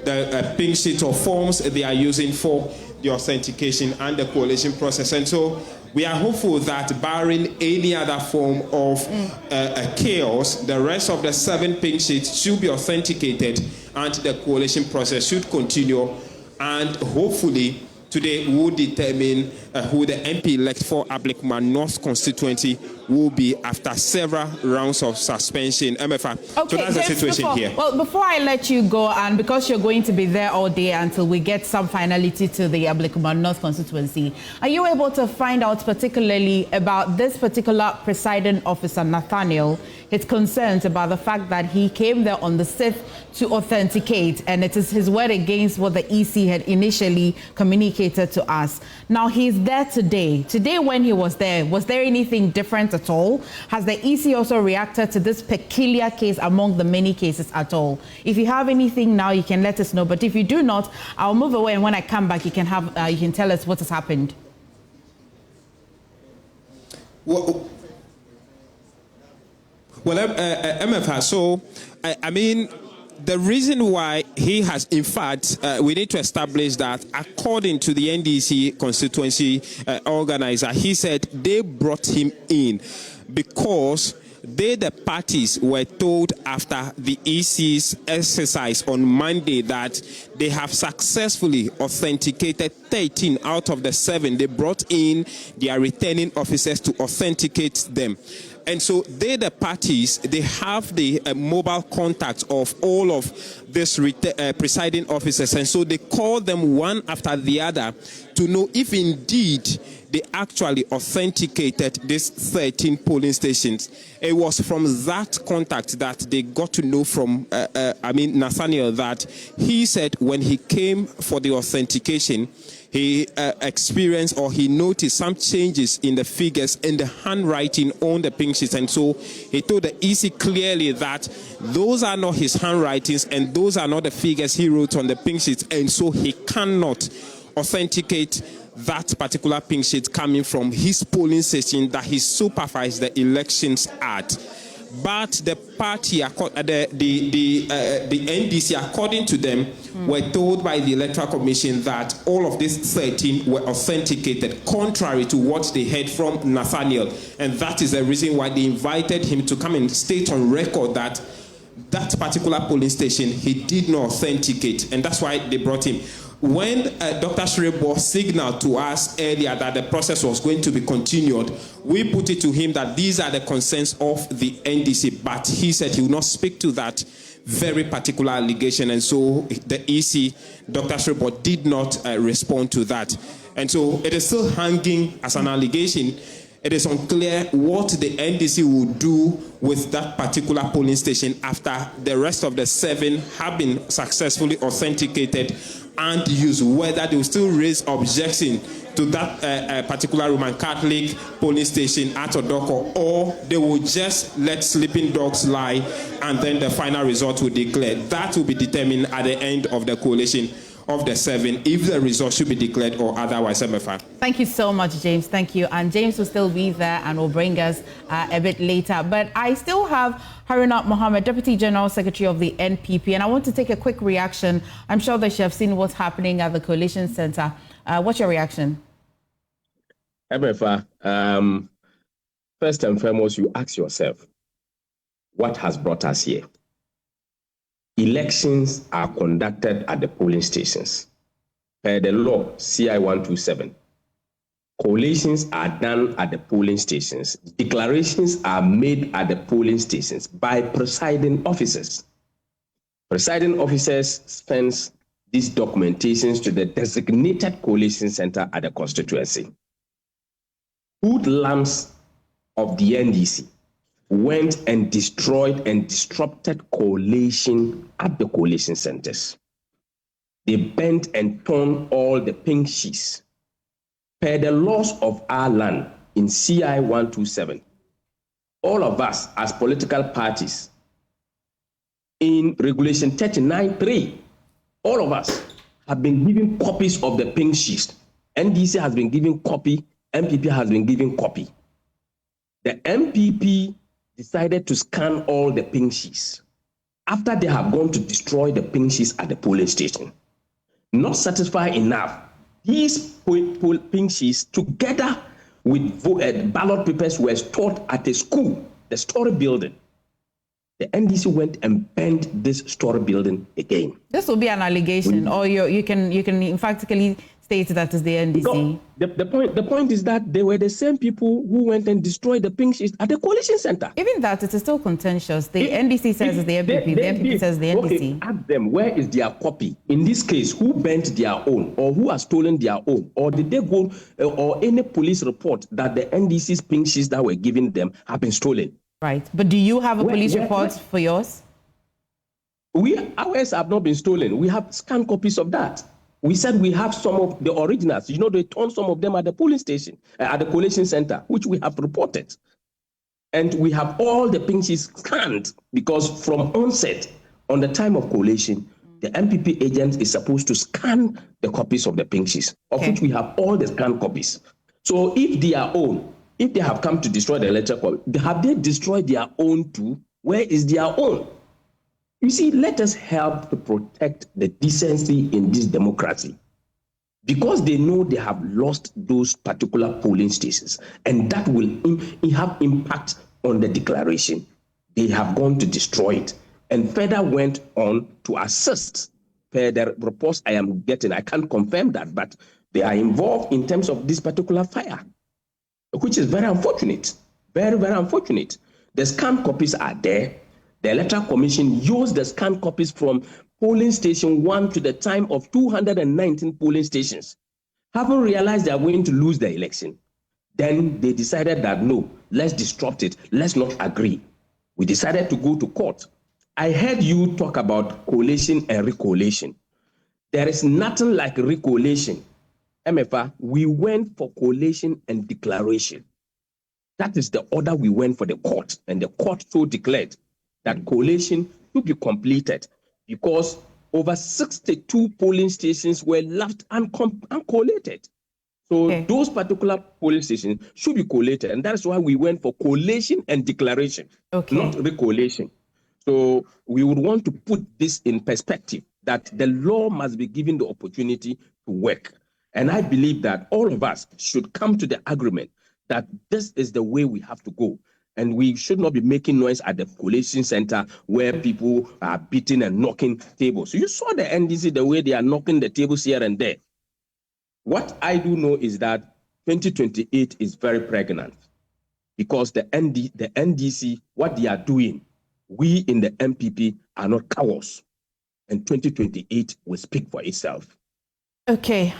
S9: the pink sheet of forms they are using for the authentication and the coalition process. And so we are hopeful that barring any other form of chaos, the rest of the 7 pink sheets should be authenticated and the coalition process should continue. And hopefully today we'll determine who the MP-elect for Ablekuma North constituency will be after several rounds of suspension. MFA.
S1: Okay,
S9: so that's the situation here.
S1: Well, before I let you go, and because you're going to be there all day until we get some finality to the Ablekuma North constituency, are you able to find out particularly about this particular presiding officer, Nathaniel, his concerns about the fact that he came there on the 6th to authenticate, and it is his word against what the EC had initially communicated to us? Now, he's there today. Today, when he was there anything different at all? Has the EC also reacted to this peculiar case among the many cases at all? If you have anything now, you can let us know. But if you do not, I'll move away, and when I come back, you can tell us what has happened.
S9: Well, MFR, so, I mean, the reason why he has, in fact, we need to establish that according to the NDC constituency organizer, he said they brought him in because the parties were told after the EC's exercise on Monday that they have successfully authenticated 13 out of the 7. They brought in their returning officers to authenticate them. And so the parties, they have the mobile contacts of all of these presiding officers. And so they call them one after the other to know if indeed they actually authenticated these 13 polling stations. It was from that contact that they got to know from, Nathaniel, that he said when he came for the authentication, he experienced or he noticed some changes in the figures and the handwriting on the pink sheets. And so he told the EC clearly that those are not his handwritings and those are not the figures he wrote on the pink sheets. And so he cannot authenticate that particular pink sheet coming from his polling station that he supervised the elections at. But the party, the NDC, according to them, were told by the Electoral Commission that all of these 13 were authenticated, contrary to what they heard from Nathaniel. And that is the reason why they invited him to come and state on record that that particular polling station he did not authenticate. And that's why they brought him. When Dr. Shrebo signaled to us earlier that the process was going to be continued, we put it to him that these are the concerns of the NDC, but he said he would not speak to that very particular allegation, and so the EC, Dr. Shrebo, did not respond to that. And so it is still hanging as an allegation. It is unclear what the NDC will do with that particular polling station after the rest of the 7 have been successfully authenticated and used, whether they will still raise objection to that particular Roman Catholic polling station at Odoko, or they will just let sleeping dogs lie and then the final result will declare. That will be determined at the end of the coalition of the 7, if the result should be declared or otherwise. MFR.
S1: Thank you so much, James. Thank you. And James will still be there and will bring us a bit later. But I still have Haruna Mohammed, Deputy General Secretary of the NPP, and I want to take a quick reaction. I'm sure that you have seen what's happening at the Coalition Center. What's your reaction?
S6: MFR, first and foremost, you ask yourself, what has brought us here? Elections are conducted at the polling stations. Per the law, CI 127. Collations are done at the polling stations. Declarations are made at the polling stations by presiding officers. Presiding officers send these documentations to the designated collation center at the constituency. Hoodlums of the NDC went and destroyed and disrupted collation at the collation centers. They bent and torn all the pink sheets. Per the laws of our land in CI 127, all of us as political parties, in Regulation 39.3, all of us have been given copies of the pink sheets. NDC has been given copy, MPP has been given copy. The MPP decided to scan all the pink sheets after they have gone to destroy the pink sheets at the polling station. Not satisfied enough, these pink sheets together with ballot papers were stored at a school, the story building. The NDC went and burned this story building again.
S1: This will be an allegation, or you can emphatically state that is the NDC.
S6: No, the point is that they were the same people who went and destroyed the pink sheets at the coalition center.
S1: Even that, it is still contentious. The NDC says it's the MPP, the MPP says the NDC.
S6: Okay, ask them, where is their copy? In this case, who burnt their own, or who has stolen their own? Or did they go, or any police report that the NDC's pink sheets that were given them have been stolen?
S1: Right, but do you have a police report for yours?
S6: Ours have not been stolen. We have scanned copies of that. We said we have some of the originals. You know, they turned some of them at the polling station, at the collation center, which we have reported. And we have all the pink sheets scanned because from onset, on the time of collation, the MPP agent is supposed to scan the copies of the pink sheets, of which we have all the scanned copies. So if they are own, if they have come to destroy the electoral copy, have they destroyed their own too? Where is their own? You see, let us help to protect the decency in this democracy. Because they know they have lost those particular polling stations, and that will have impact on the declaration. They have gone to destroy it, and further went on to assist. Per the reports I am getting, I can't confirm that, but they are involved in terms of this particular fire, which is very unfortunate. Very, very unfortunate. The scanned copies are there. The Electoral Commission used the scanned copies from polling station 1 to the time of 219 polling stations. Having realized they are going to lose the election, then they decided that no, let's disrupt it. Let's not agree. We decided to go to court. I heard you talk about collation and recollation. There is nothing like recollation. MFA, we went for collation and declaration. That is the order we went for the court, and the court so declared that collation should be completed because over 62 polling stations were left uncollated. So those particular polling stations should be collated, and that's why we went for collation and declaration, not recollation. So we would want to put this in perspective, that the law must be given the opportunity to work. And I believe that all of us should come to the agreement that this is the way we have to go. And we should not be making noise at the collation center where people are beating and knocking tables. So you saw the NDC, the way they are knocking the tables here and there. What I do know is that 2028 is very pregnant because the NDC, what they are doing, we in the MPP are not cowards. And 2028 will speak for itself.
S1: Okay,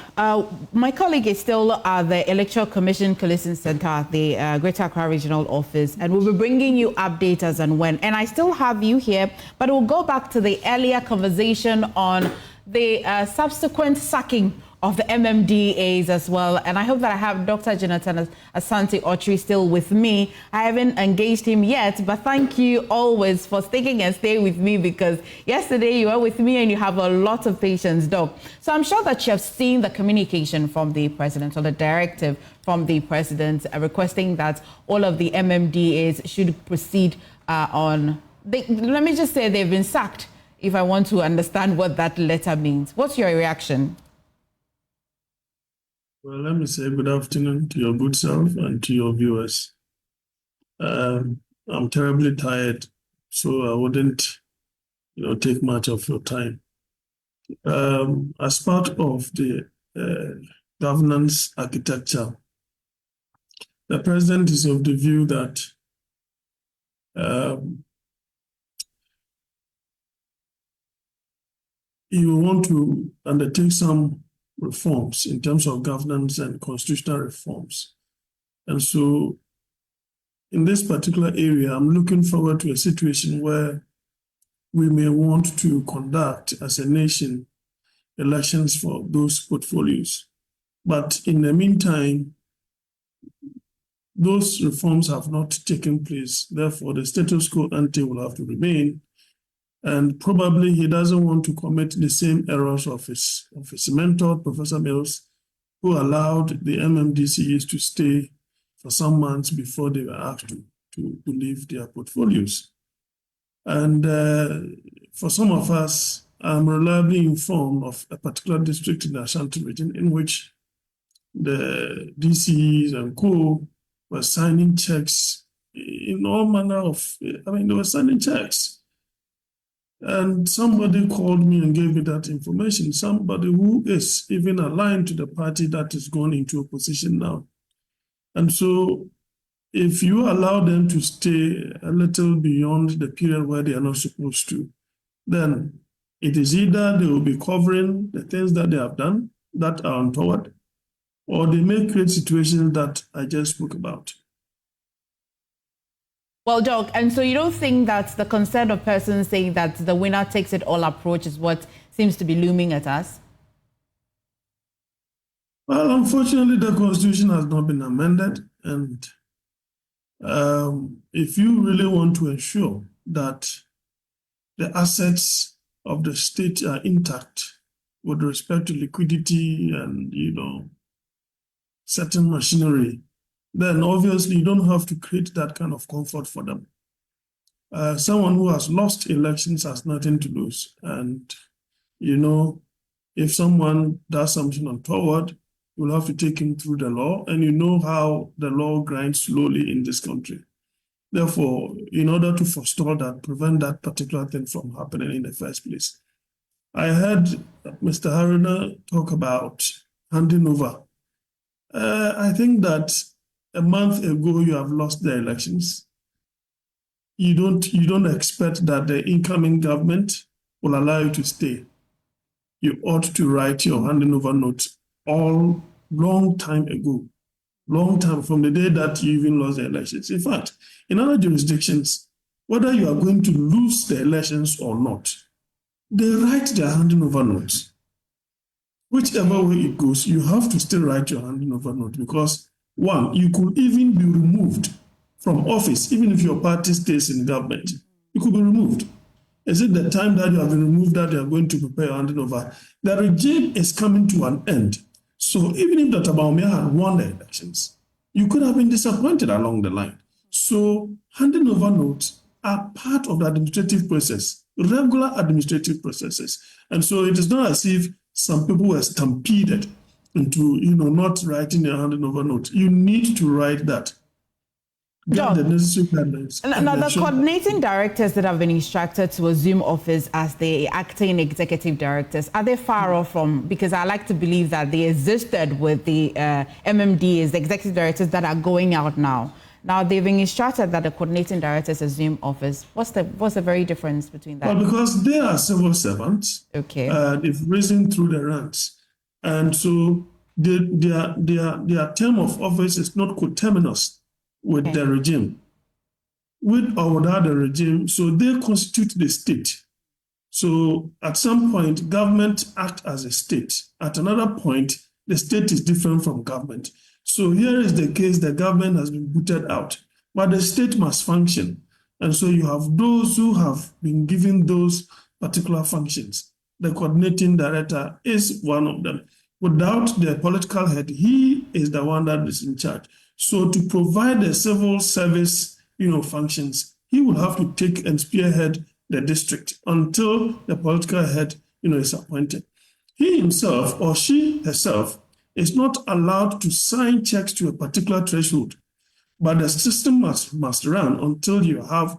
S1: my colleague is still at the Electoral Commission Collation Center at the Greater Accra Regional Office, and we'll be bringing you updates as and when. And I still have you here, but we'll go back to the earlier conversation on the subsequent sacking of the MMDAs as well. And I hope that I have Dr. Jonathan Asante Otri still with me. I haven't engaged him yet, but thank you always for sticking and staying with me, because yesterday you were with me and you have a lot of patience, Doc. So I'm sure that you have seen the communication from the president, or the directive from the president requesting that all of the MMDAs should proceed let me just say they've been sacked, if I want to understand what that letter means. What's your reaction?
S14: Well, let me say good afternoon to your good self and to your viewers. I'm terribly tired, so I wouldn't, take much of your time. As part of the governance architecture, the president is of the view that you want to undertake some reforms in terms of governance and constitutional reforms. And so in this particular area, I'm looking forward to a situation where we may want to conduct as a nation elections for those portfolios. But in the meantime, those reforms have not taken place. Therefore, the status quo ante will have to remain. And probably he doesn't want to commit the same errors of his mentor, Professor Mills, who allowed the MMDCs to stay for some months before they were asked to leave their portfolios. And for some of us, I'm reliably informed of a particular district in the Ashanti region in which the DCs and co were signing checks in all manner of, they were signing checks. And somebody called me and gave me that information, somebody who is even aligned to the party that is going into opposition now. And so if you allow them to stay a little beyond the period where they are not supposed to, then it is either they will be covering the things that they have done that are untoward, or they may create situations that I just spoke about.
S1: Well, Doc, and so you don't think that the concern of persons saying that the winner takes it all approach is what seems to be looming at us?
S14: Well, unfortunately, the Constitution has not been amended, and If you really want to ensure that the assets of the state are intact with respect to liquidity and, certain machinery, then obviously you don't have to create that kind of comfort for them. Someone who has lost elections has nothing to lose. And, if someone does something untoward, you'll have to take him through the law, and you know how the law grinds slowly in this country. Therefore, in order to forestall that, prevent that particular thing from happening in the first place, I heard Mr. Haruna talk about handing over. I think that a month ago you have lost the elections. You don't expect that the incoming government will allow you to stay. You ought to write your handing over note all long time ago, long time from the day that you even lost the elections. In fact, in other jurisdictions, whether you are going to lose the elections or not, they write their handing over notes. Whichever way it goes, you have to still write your handing over note because, one, you could even be removed from office, even if your party stays in government. You could be removed. Is it the time that you have been removed that you are going to prepare your handing over? The regime is coming to an end. So even if Dr. Bawumia had won the elections, you could have been disappointed along the line. So handing over notes are part of the administrative process, regular administrative processes. And so it is not as if some people were stampeded into, not writing their handing over note. You need to write that. Get the necessary guidelines.
S1: Now, the coordinating directors that have been instructed to assume office as the acting executive directors, are they far off from, because I like to believe that they existed with the MMDs, the executive directors that are going out now. Now, they've been instructed that the coordinating directors assume office. What's the very difference between that?
S14: Well, because they are civil servants.
S1: Okay.
S14: They've risen through the ranks. And so their term of office is not coterminous with the regime, with or without the regime. So they constitute the state. So at some point, government acts as a state. At another point, the state is different from government. So here is the case: the government has been booted out, but the state must function. And so you have those who have been given those particular functions. The coordinating director is one of them. Without the political head, he is the one that is in charge. So to provide the civil service, functions, he will have to take and spearhead the district until the political head, is appointed. He himself or she herself is not allowed to sign checks to a particular threshold, but the system must run until you have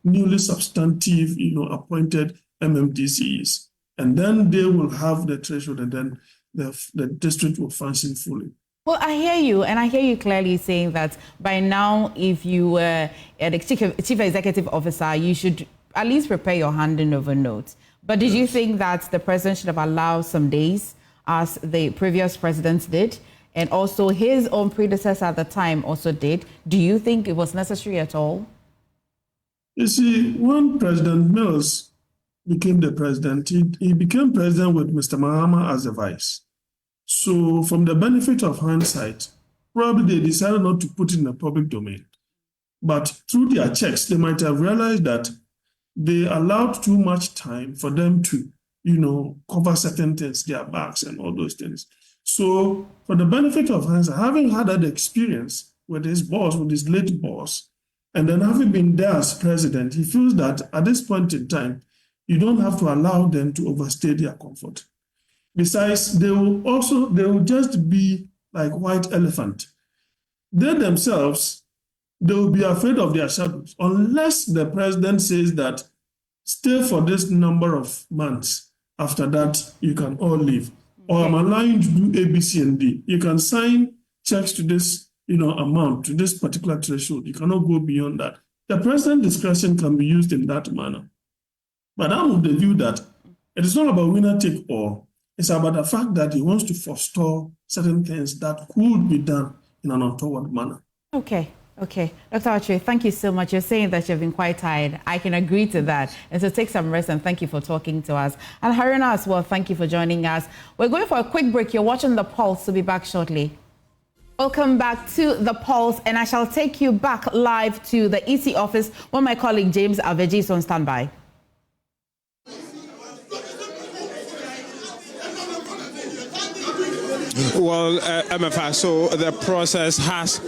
S14: newly substantive, appointed MMDCs. And then they will have the threshold, and then the district will function fully.
S1: Well, I hear you, and I hear you clearly saying that by now, if you were the chief executive officer, you should at least prepare your handing over notes. But did you think that the president should have allowed some days, as the previous president did, and also his own predecessor at the time also did? Do you think it was necessary at all?
S14: You see, when President Mills became the president, he became president with Mr. Mahama as the vice. So from the benefit of hindsight, probably they decided not to put it in the public domain. But through their checks, they might have realized that they allowed too much time for them to, cover certain things, their backs and all those things. So for the benefit of hindsight, having had that experience with his boss, with his late boss, and then having been there as president, he feels that at this point in time, you don't have to allow them to overstay their comfort. Besides, they will just be like white elephant. They themselves, they will be afraid of their shadows unless the president says that stay for this number of months. After that, you can all leave. Or I'm allowing you to do A, B, C, and D. You can sign checks to this, amount, to this particular threshold. You cannot go beyond that. The president's discretion can be used in that manner. But I'm of the view that it is not about winner take all. It's about the fact that he wants to forestall certain things that could be done in an untoward manner.
S1: Okay. Dr. Ache, thank you so much. You're saying that you've been quite tired. I can agree to that. And so take some rest, and thank you for talking to us. And Haruna as well, thank you for joining us. We're going for a quick break. You're watching The Pulse. We'll be back shortly. Welcome back to The Pulse, and I shall take you back live to the EC office where my colleague James Aveji is on standby.
S9: Well, MFA, so the process has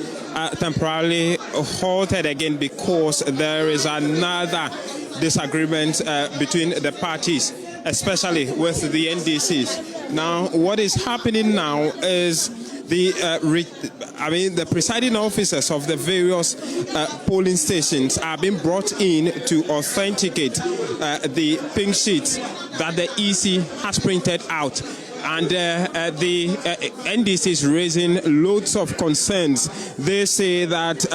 S9: temporarily halted again because there is another disagreement between the parties, especially with the NDCs. Now, what is happening now is the presiding officers of the various polling stations are being brought in to authenticate the pink sheets that the EC has printed out. And the NDC is raising loads of concerns. They say that,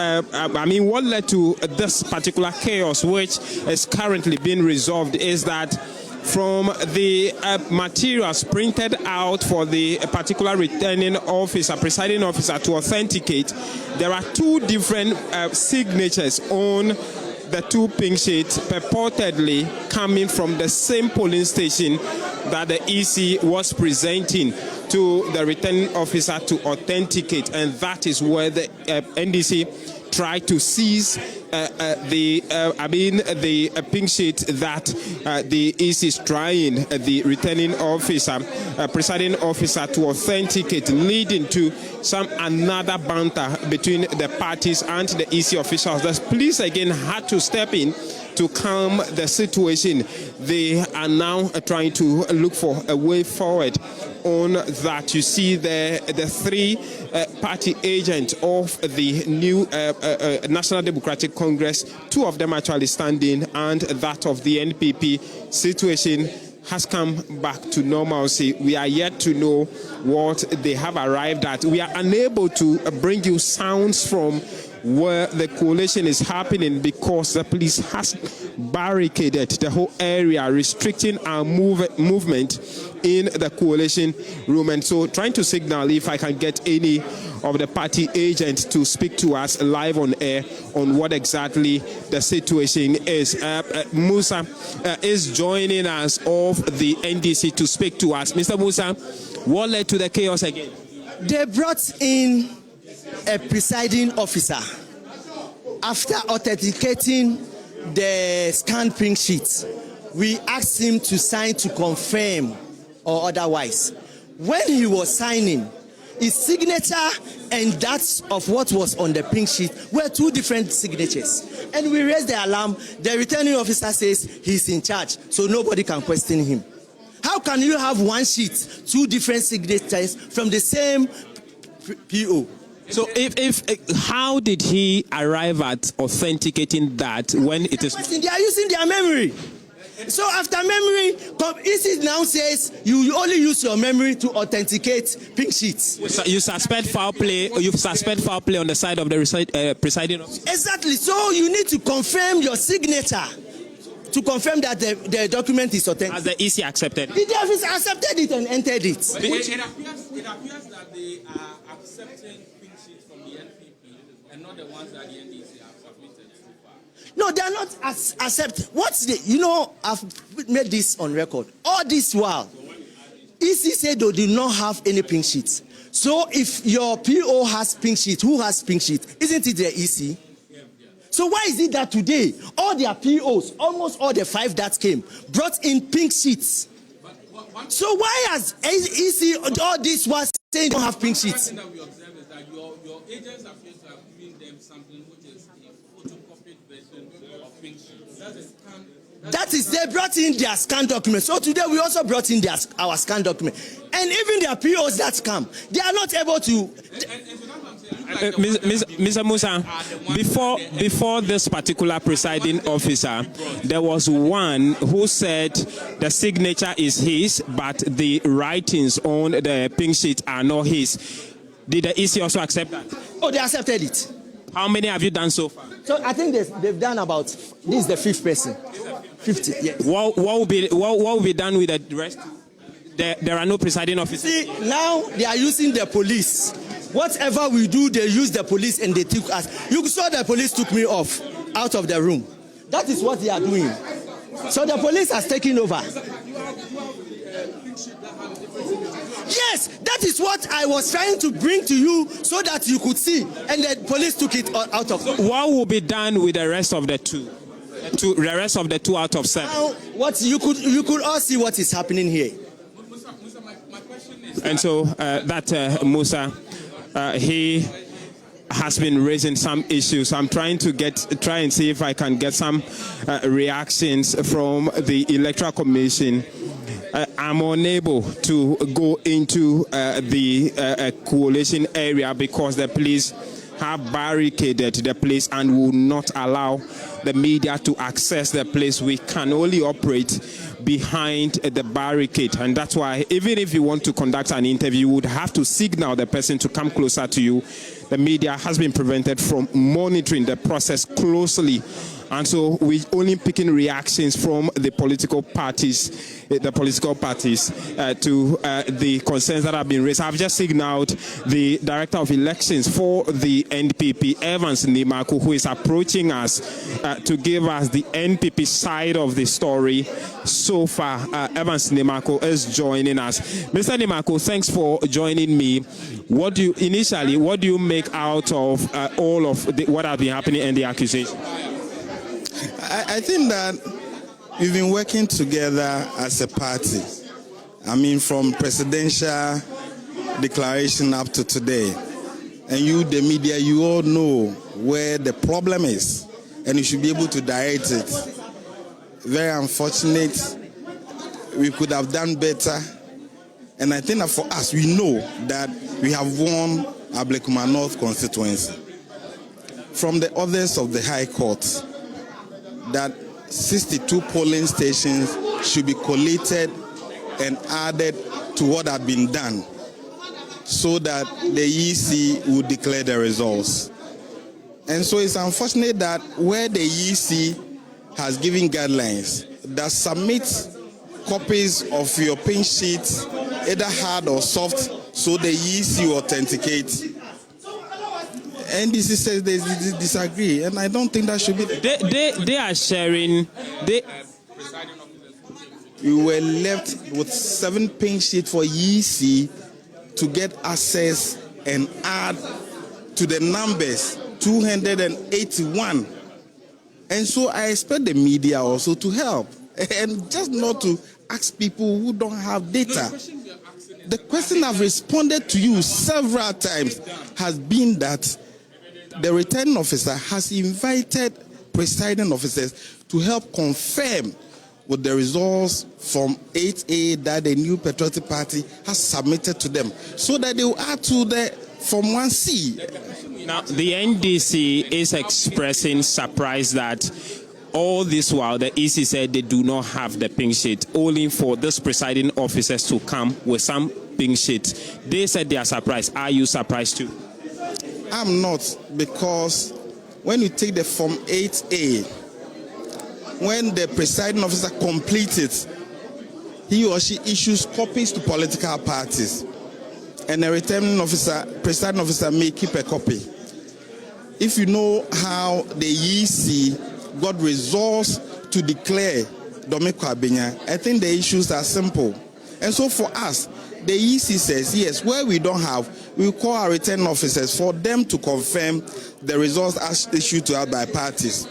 S9: what led to this particular chaos, which is currently being resolved, is that from the materials printed out for the particular returning officer, presiding officer to authenticate, there are two different signatures on the two pink sheets purportedly coming from the same polling station that the EC was presenting to the returning officer to authenticate, and that is where the NDC tried to seize the pink sheet that the EC is trying the returning officer, presiding officer to authenticate, leading to another banter between the parties and the EC officials. The police again had to step in to calm the situation. They are now trying to look for a way forward on that. You see the three party agents of the new National Democratic Congress, two of them actually standing, and that of the NPP. Situation has come back to normalcy. We are yet to know what they have arrived at. We are unable to bring you sounds from where the collation is happening because the police has barricaded the whole area, restricting our movement in the coalition room. And so trying to signal if I can get any of the party agents to speak to us live on air on what exactly the situation is. Musa is joining us of the NDC to speak to us. Mr. Musa, what led to the chaos again?
S10: They brought in a presiding officer after authenticating the scanned pink sheets. We asked him to sign to confirm or otherwise. When he was signing, his signature and that of what was on the pink sheet were two different signatures. And we raised the alarm. The returning officer says he's in charge, so nobody can question him. How can you have one sheet, two different signatures from the same PO?
S9: So how did he arrive at authenticating that when it is...
S10: They are using their memory. So after memory, EC now says you only use your memory to authenticate pink sheets.
S9: You suspect foul play. You suspect foul play on the side of the presiding officer.
S10: Exactly. So you need to confirm your signature to confirm that the document is authentic.
S9: Has the EC accepted it?
S10: The office accepted it and entered it.
S11: It appears that they are accepting pink sheets from the NPP and not the ones that the NDC have submitted so far.
S10: No, they are not accept. I've made this on record. All this while, EC said they did not have any pink sheets. So if your PO has pink sheet, who has pink sheet? Isn't it the EC? So why is it that today, all their POs, almost all the 5 that came, brought in pink sheets? So why has EC all this was saying they don't have pink sheets?
S11: One thing that we observe is that your agents appear to have given them something which is a photocopied version of pink sheets.
S10: That is, they brought in their scan document. So today we also brought in our scan document. And even their POs that come, they are not able to...
S9: Mr. Musa, before this particular presiding officer, there was one who said the signature is his, but the writings on the pink sheet are not his. Did the EC also accept that?
S10: Oh, they accepted it.
S9: How many have you done so far?
S10: So I think they've done about, this is the 5th person. 50, yes.
S9: What will be done with the rest? There are no presiding officers.
S10: See, now they are using the police. Whatever we do, they use the police and they took us. You saw the police took me out of the room. That is what they are doing. So the police has taken over. Yes, that is what I was trying to bring to you so that you could see, and the police took it out of.
S9: So what will be done with the rest of the two? The rest of the 2 out of 7.
S10: Now, what you could all see what is happening here.
S9: And so Musa, he has been raising some issues. I'm trying to try and see if I can get some reactions from the Electoral Commission. I'm unable to go into the coalition area because the police have barricaded the place and will not allow the media to access the place. We can only operate behind the barricade, and that's why even if you want to conduct an interview, you would have to signal the person to come closer to you. The media has been prevented from monitoring the process closely, and so we're only picking reactions from the political parties to the concerns that have been raised. I've just signaled the Director of Elections for the NPP, Evans Nimako, who is approaching us to give us the NPP side of the story. So far, Evans Nimako is joining us. Mr. Nimako, thanks for joining me. What do you make out of all of what has been happening and the accusation?
S8: I think that we've been working together as a party. I mean, from presidential declaration up to today. And you, the media, you all know where the problem is, and you should be able to direct it. Very unfortunate. We could have done better. And I think that for us, we know that we have won Ablekuma North constituency. From the others of the High Court, that 62 polling stations should be collated and added to what had been done so that the EC would declare the results. And so it's unfortunate that where the EC has given guidelines that submit copies of your pin sheets, either hard or soft, so the EC will authenticate. NDC says they disagree, and I don't think that should be.
S9: They are sharing.
S8: We were left with 7 pin sheets for EC to get access and add to the numbers 281, and so I expect the media also to help, and just not to ask people who don't have data. The question I've responded to you several times has been that the returning officer has invited presiding officers to help confirm with the results from 8A that the new Patriotic Party has submitted to them, so that they will add to the from 1C.
S9: Now, the NDC is expressing surprise that all this while the EC said they do not have the pink sheet, only for these presiding officers to come with some pink sheet. They said they are surprised. Are you surprised too?
S8: I'm not, because when you take the Form 8A, when the presiding officer completes it, he or she issues copies to political parties, and the returning officer, presiding officer, may keep a copy. If you know how the EC got results to declare Domeko Abenya, I think the issues are simple. And so for us, the EC says, yes, where we don't have, we call our returning officers for them to confirm the results as issued to us by parties.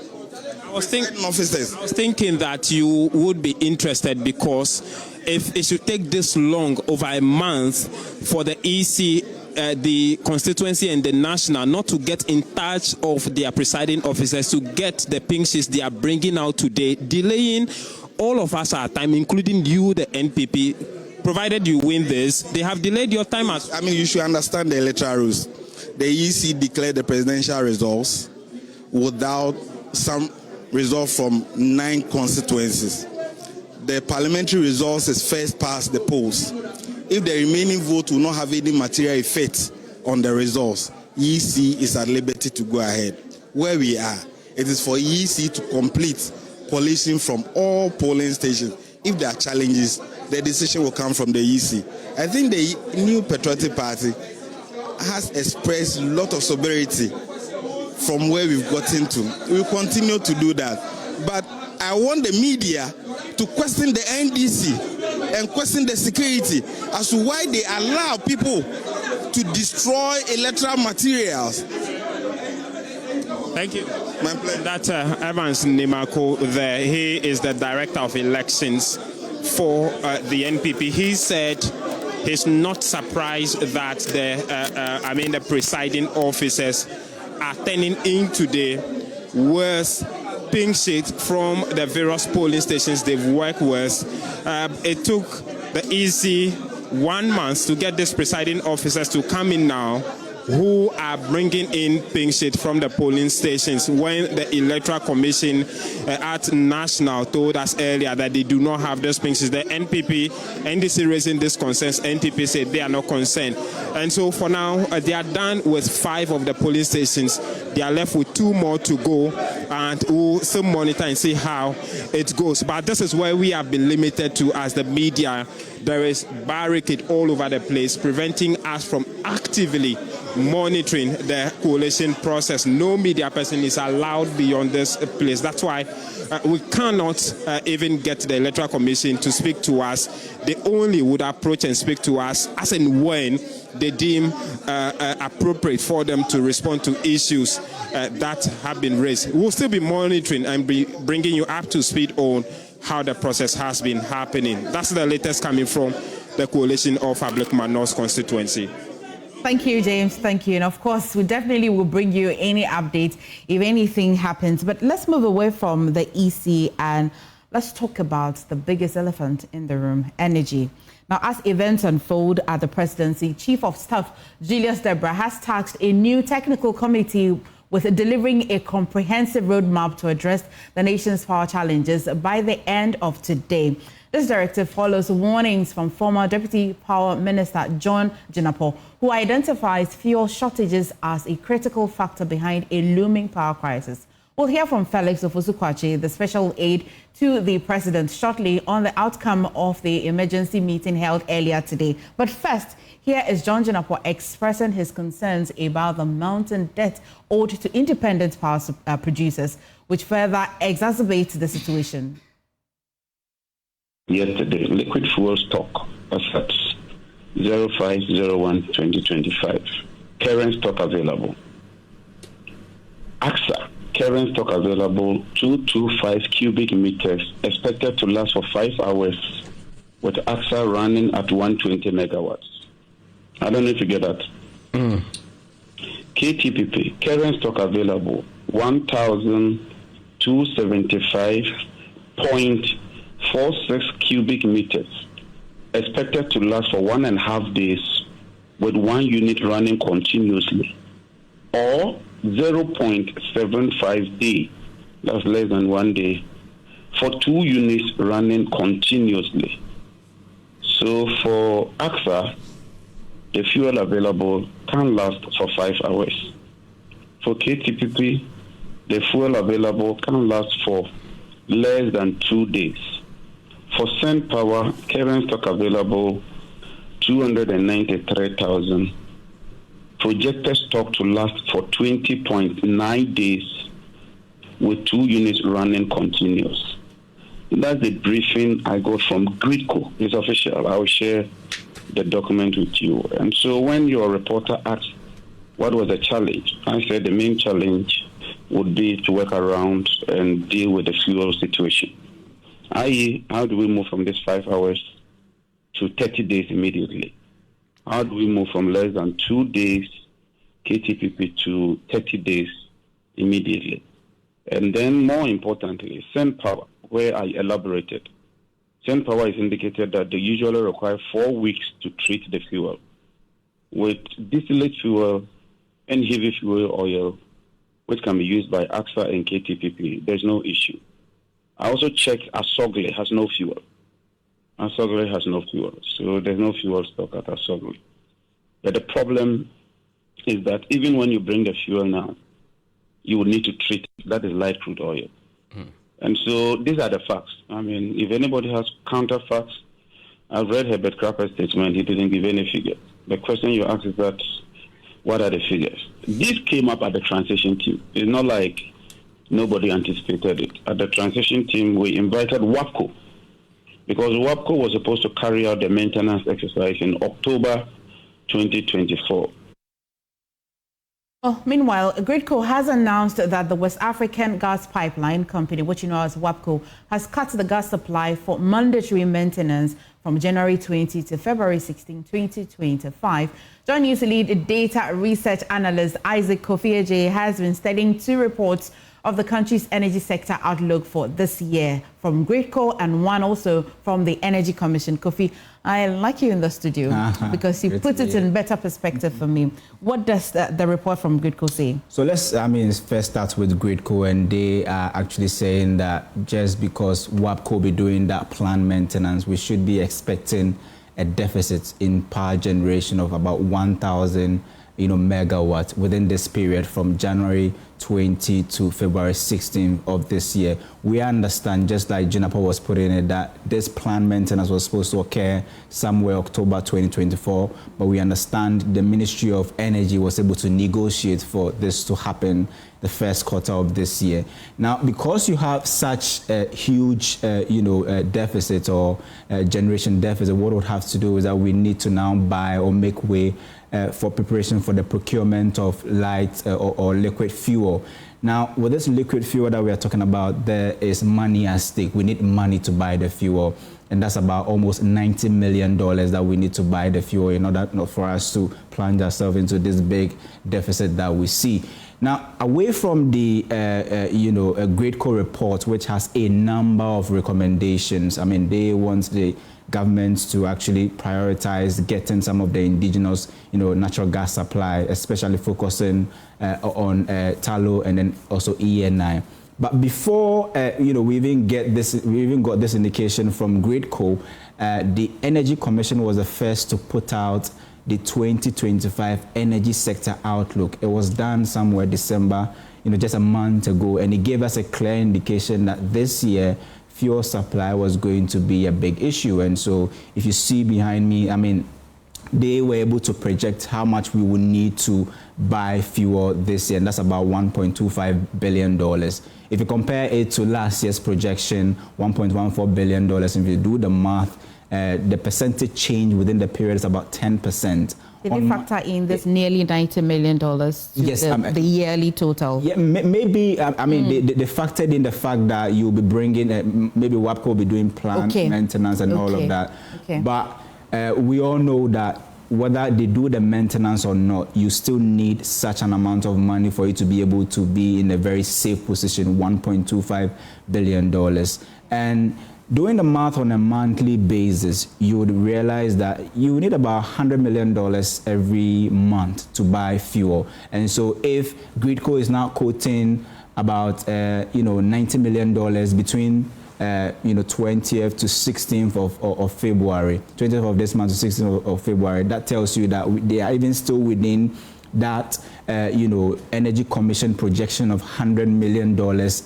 S9: I was thinking that you would be interested, because if it should take this long, over a month, for the EC, the constituency and the national not to get in touch of their presiding officers to get the pink sheets they are bringing out today, delaying all of us our time, including you, the NPP. Provided you win this, they have delayed your time. I
S8: mean, you should understand the electoral rules. The EC declared the presidential results without some result from 9 constituencies. The parliamentary results is first past the polls. If the remaining vote will not have any material effect on the results, EC is at liberty to go ahead. Where we are, it is for EC to complete collation from all polling stations. If there are challenges, the decision will come from the EC. I think the new Patriotic Party has expressed a lot of sobriety from where we've gotten to. We will continue to do that. But
S12: I want the media to question the NDC and question the security as to why they allow people to destroy electoral materials.
S9: Thank you.
S12: My pleasure.
S9: That's Evans Nimako there. He is the director of elections for the NPP. He said he's not surprised that the presiding officers are turning in today with pink sheet from the various polling stations they've worked with. It took the EC 1 month to get these presiding officers to come in now, who are bringing in pink sheet from the polling stations when the Electoral Commission at National told us earlier that they do not have those pink sheets. The NDC raising these concerns, NPP said they are not concerned. And so for now, they are done with 5 of the polling stations. They are left with 2 more to go, and we'll still monitor and see how it goes. But this is where we have been limited to as the media. There is barricade all over the place, preventing us from actively monitoring the coalition process. No media person is allowed beyond this place. That's why we cannot even get the Electoral Commission to speak to us. They only would approach and speak to us as and when they deem appropriate for them to respond to issues that have been raised. We'll still be monitoring and be bringing you up to speed on how the process has been happening. That's the latest coming from the coalition of Ablekuma North constituency.
S1: Thank you, James. Thank you. And of course, we definitely will bring you any updates if anything happens. But let's move away from the EC and let's talk about the biggest elephant in the room, energy. Now, as events unfold at the presidency, Chief of Staff Julius Debra has tasked a new technical committee with delivering a comprehensive roadmap to address the nation's power challenges by the end of today. This directive follows warnings from former Deputy Power Minister John Jinapor, who identifies fuel shortages as a critical factor behind a looming power crisis. We'll hear from Felix Ofosukwachi, the special aide to the president, shortly on the outcome of the emergency meeting held earlier today. But first, here is John Jinapor expressing his concerns about the mounting debt owed to independent power producers, which further exacerbates the situation.
S15: Yesterday, liquid fuel stock was at 05/01/2025. Current stock available. AXA, current stock available 225 cubic meters, expected to last for 5 hours, with AXA running at 120 megawatts. I don't know if you get that. KTPP, current stock available 1,275.46 cubic meters, expected to last for 1.5 days, with 1 unit running continuously, or 0.75 day, that's less than 1 day, for 2 units running continuously. So for AXA, the fuel available can last for 5 hours. For KTPP, the fuel available can last for less than 2 days. For Send Power, current stock available 293,000. Projected stock to last for 20.9 days, with 2 units running continuous. That's the briefing I got from Gridco. It's official. I will share the document with you. And so when your reporter asked what was the challenge, I said the main challenge would be to work around and deal with the fuel situation. i.e., how do we move from this 5 hours to 30 days immediately? How do we move from less than 2 days KTPP to 30 days immediately? And then more importantly, Send Power, where I elaborated. Send Power is indicated that they usually require 4 weeks to treat the fuel. With distillate fuel and heavy fuel oil, which can be used by AXA and KTPP, there's no issue. I also checked Asogle has no fuel. Asogle has no fuel, so there's no fuel stock at Asogle. But the problem is that even when you bring the fuel now, you will need to treat it. That is light crude oil. And so these are the facts. I mean, if anybody has counter facts, I've read Herbert Crapper's statement. He didn't give any figures. The question you ask is that, what are the figures? This came up at the transition team. It's not like Nobody anticipated it. At the transition team, we invited WAPCO because WAPCO was supposed to carry out the maintenance exercise in October 2024.
S1: Oh, meanwhile, GridCo has announced that the West African Gas Pipeline Company, which you know as WAPCO, has cut the gas supply for mandatory maintenance from January 20 to February 16, 2025. Joining us to lead data research analyst Isaac Kofi has been studying two reports of the country's energy sector outlook for this year from GridCo and one also from the Energy Commission. Kofi, I like you in the studio because you put it in better perspective for me. What does the report from GridCo say?
S16: So let's, first start with GridCo, and they are actually saying that just because WAPCO be doing that planned maintenance, we should be expecting a deficit in power generation of about 1,000 megawatts within this period from January 20 to February 16 of this year. We understand, just like Juniper was putting it, that this planned maintenance was supposed to occur somewhere October 2024, but we understand the Ministry of Energy was able to negotiate for this to happen the first quarter of this year. Now, because you have such a huge, deficit or generation deficit, what we would have to do is that we need to now buy or make way for preparation for the procurement of light or liquid fuel. Now, with this liquid fuel that we are talking about, there is money at stake. We need money to buy the fuel, and that's about almost $90 million that we need to buy the fuel in order for us to plunge ourselves into this big deficit that we see. Now, away from the, GridCo report, which has a number of recommendations, they want the governments to actually prioritize getting some of the indigenous, natural gas supply, especially focusing on tallow and then also ENI. But before, we even got this indication from GridCo, the Energy Commission was the first to put out the 2025 energy sector outlook. It was done somewhere December, just a month ago, and it gave us a clear indication that this year fuel supply was going to be a big issue. And so if you see behind me, they were able to project how much we would need to buy fuel this year, and that's about $1.25 billion. If you compare it to last year's projection, $1.14 billion, if you do the math, the percentage change within the period is about 10%.
S1: Did they factor in this nearly $90 million
S16: yes,
S1: the yearly total?
S16: Yeah, maybe, they factored in the fact that you'll be bringing, maybe WAPCO will be doing plant maintenance and all of that. But we all know that whether they do the maintenance or not, you still need such an amount of money for you to be able to be in a very safe position, $1.25 billion. And doing the math on a monthly basis, you would realize that you need about $100 million every month to buy fuel. And so if GridCo is now quoting about, $90 million between 20th to 16th of February, 20th of this month to 16th of February, that tells you that they are even still within that, Energy Commission projection of $100 million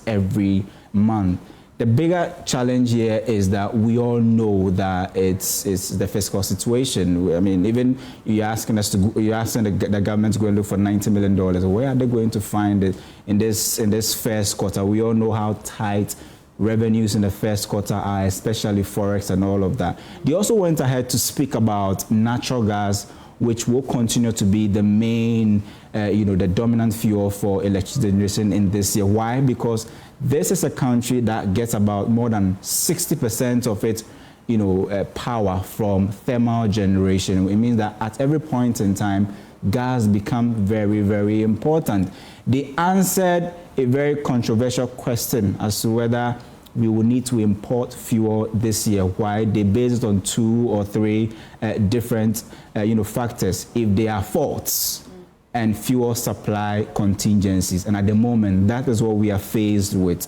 S16: every month. The bigger challenge here is that we all know that it's the fiscal situation. Even you're asking the government to go and look for $90 million. Where are they going to find it in this first quarter? We all know how tight revenues in the first quarter are, especially forex and all of that. They also went ahead to speak about natural gas, which will continue to be the main, the dominant fuel for electricity generation in this year. Why? Because this is a country that gets about more than 60% of its, power from thermal generation. It means that at every point in time, gas becomes very, very important. They answered a very controversial question as to whether we will need to import fuel this year. Why? They based it on 2 or 3 different, factors. If there are faults and fuel supply contingencies, and at the moment, that is what we are faced with.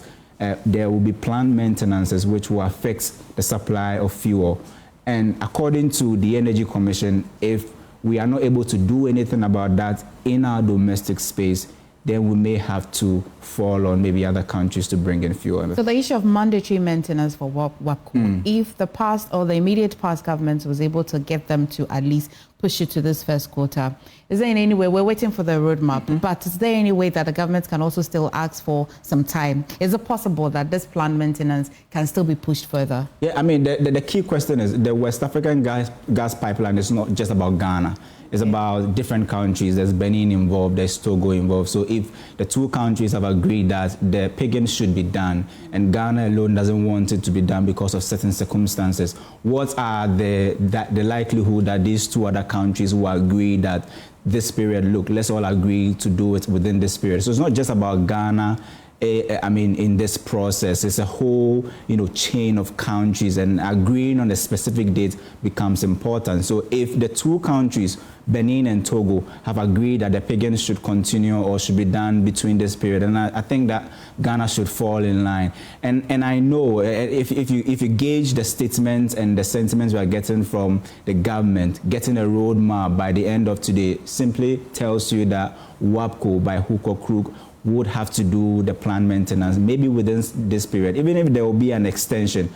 S16: There will be planned maintenances which will affect the supply of fuel. And according to the Energy Commission, if we are not able to do anything about that in our domestic space, then we may have to fall on maybe other countries to bring in fuel.
S1: So the issue of mandatory maintenance for WAPCO, if the past or the immediate past government was able to get them to at least push it to this first quarter. Is there any way, we're waiting for the roadmap, but is there any way that the government can also still ask for some time? Is it possible that this planned maintenance can still be pushed further?
S16: Yeah, I mean, the key question is the West African gas pipeline is not just about Ghana. It's about different countries. There's Benin involved, there's Togo involved. So if the two countries have agreed that the pigging should be done and Ghana alone doesn't want it to be done because of certain circumstances, what are the likelihood that these two other countries will agree that this period, look, let's all agree to do it within this period? So it's not just about Ghana. I mean, in this process, it's a whole, chain of countries, and agreeing on a specific date becomes important. So if the two countries, Benin and Togo, have agreed that the pigging should continue or should be done between this period, and I think that Ghana should fall in line. And I know if you gauge the statements and the sentiments we are getting from the government, getting a roadmap by the end of today simply tells you that WAPCO, by hook or crook, would have to do the planned maintenance maybe within this period. Even if there will be an extension,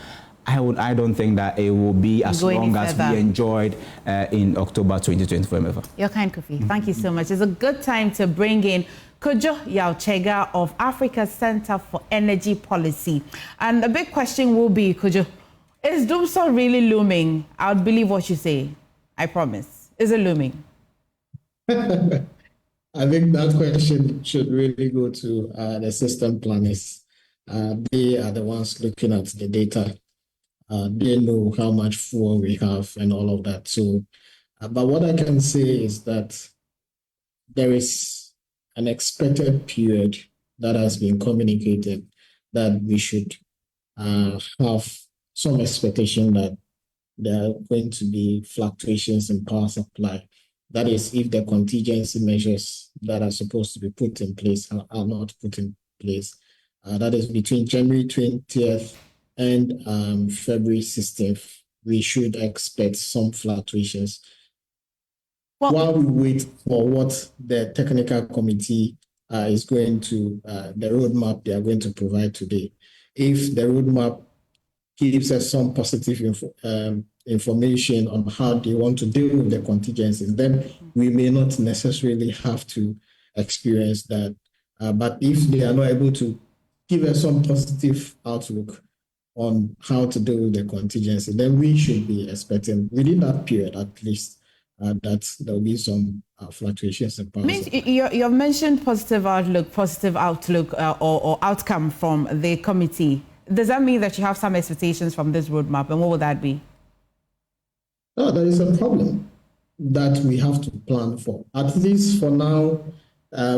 S16: I don't think that it will be as long as we enjoyed in October 2024.
S1: You're kind, Kofi. Thank you so much. It's a good time to bring in Kojo Yauchega of Africa Center for Energy Policy. And the big question will be, Kojo, is doomsday really looming? I would believe what you say. I promise. Is it looming?
S17: I think that question should really go to the system planners. They are the ones looking at the data. They know how much fuel we have and all of that. So, but what I can say is that there is an expected period that has been communicated that we should have some expectation that there are going to be fluctuations in power supply. That is, if the contingency measures that are supposed to be put in place are not put in place. That is between January 20th and February 16th, we should expect some fluctuations. While we wait for what the technical committee is going to, the roadmap they are going to provide today. If the roadmap gives us some positive information on how they want to deal with the contingencies, then we may not necessarily have to experience that. But if they are not able to give us some positive outlook on how to deal with the contingency, then we should be expecting within that period at least that there will be some fluctuations in power.
S1: You've mentioned positive outlook or outcome from the committee. Does that mean that you have some expectations from this roadmap, and what would that be?
S17: No, there is a problem that we have to plan for. At least for now,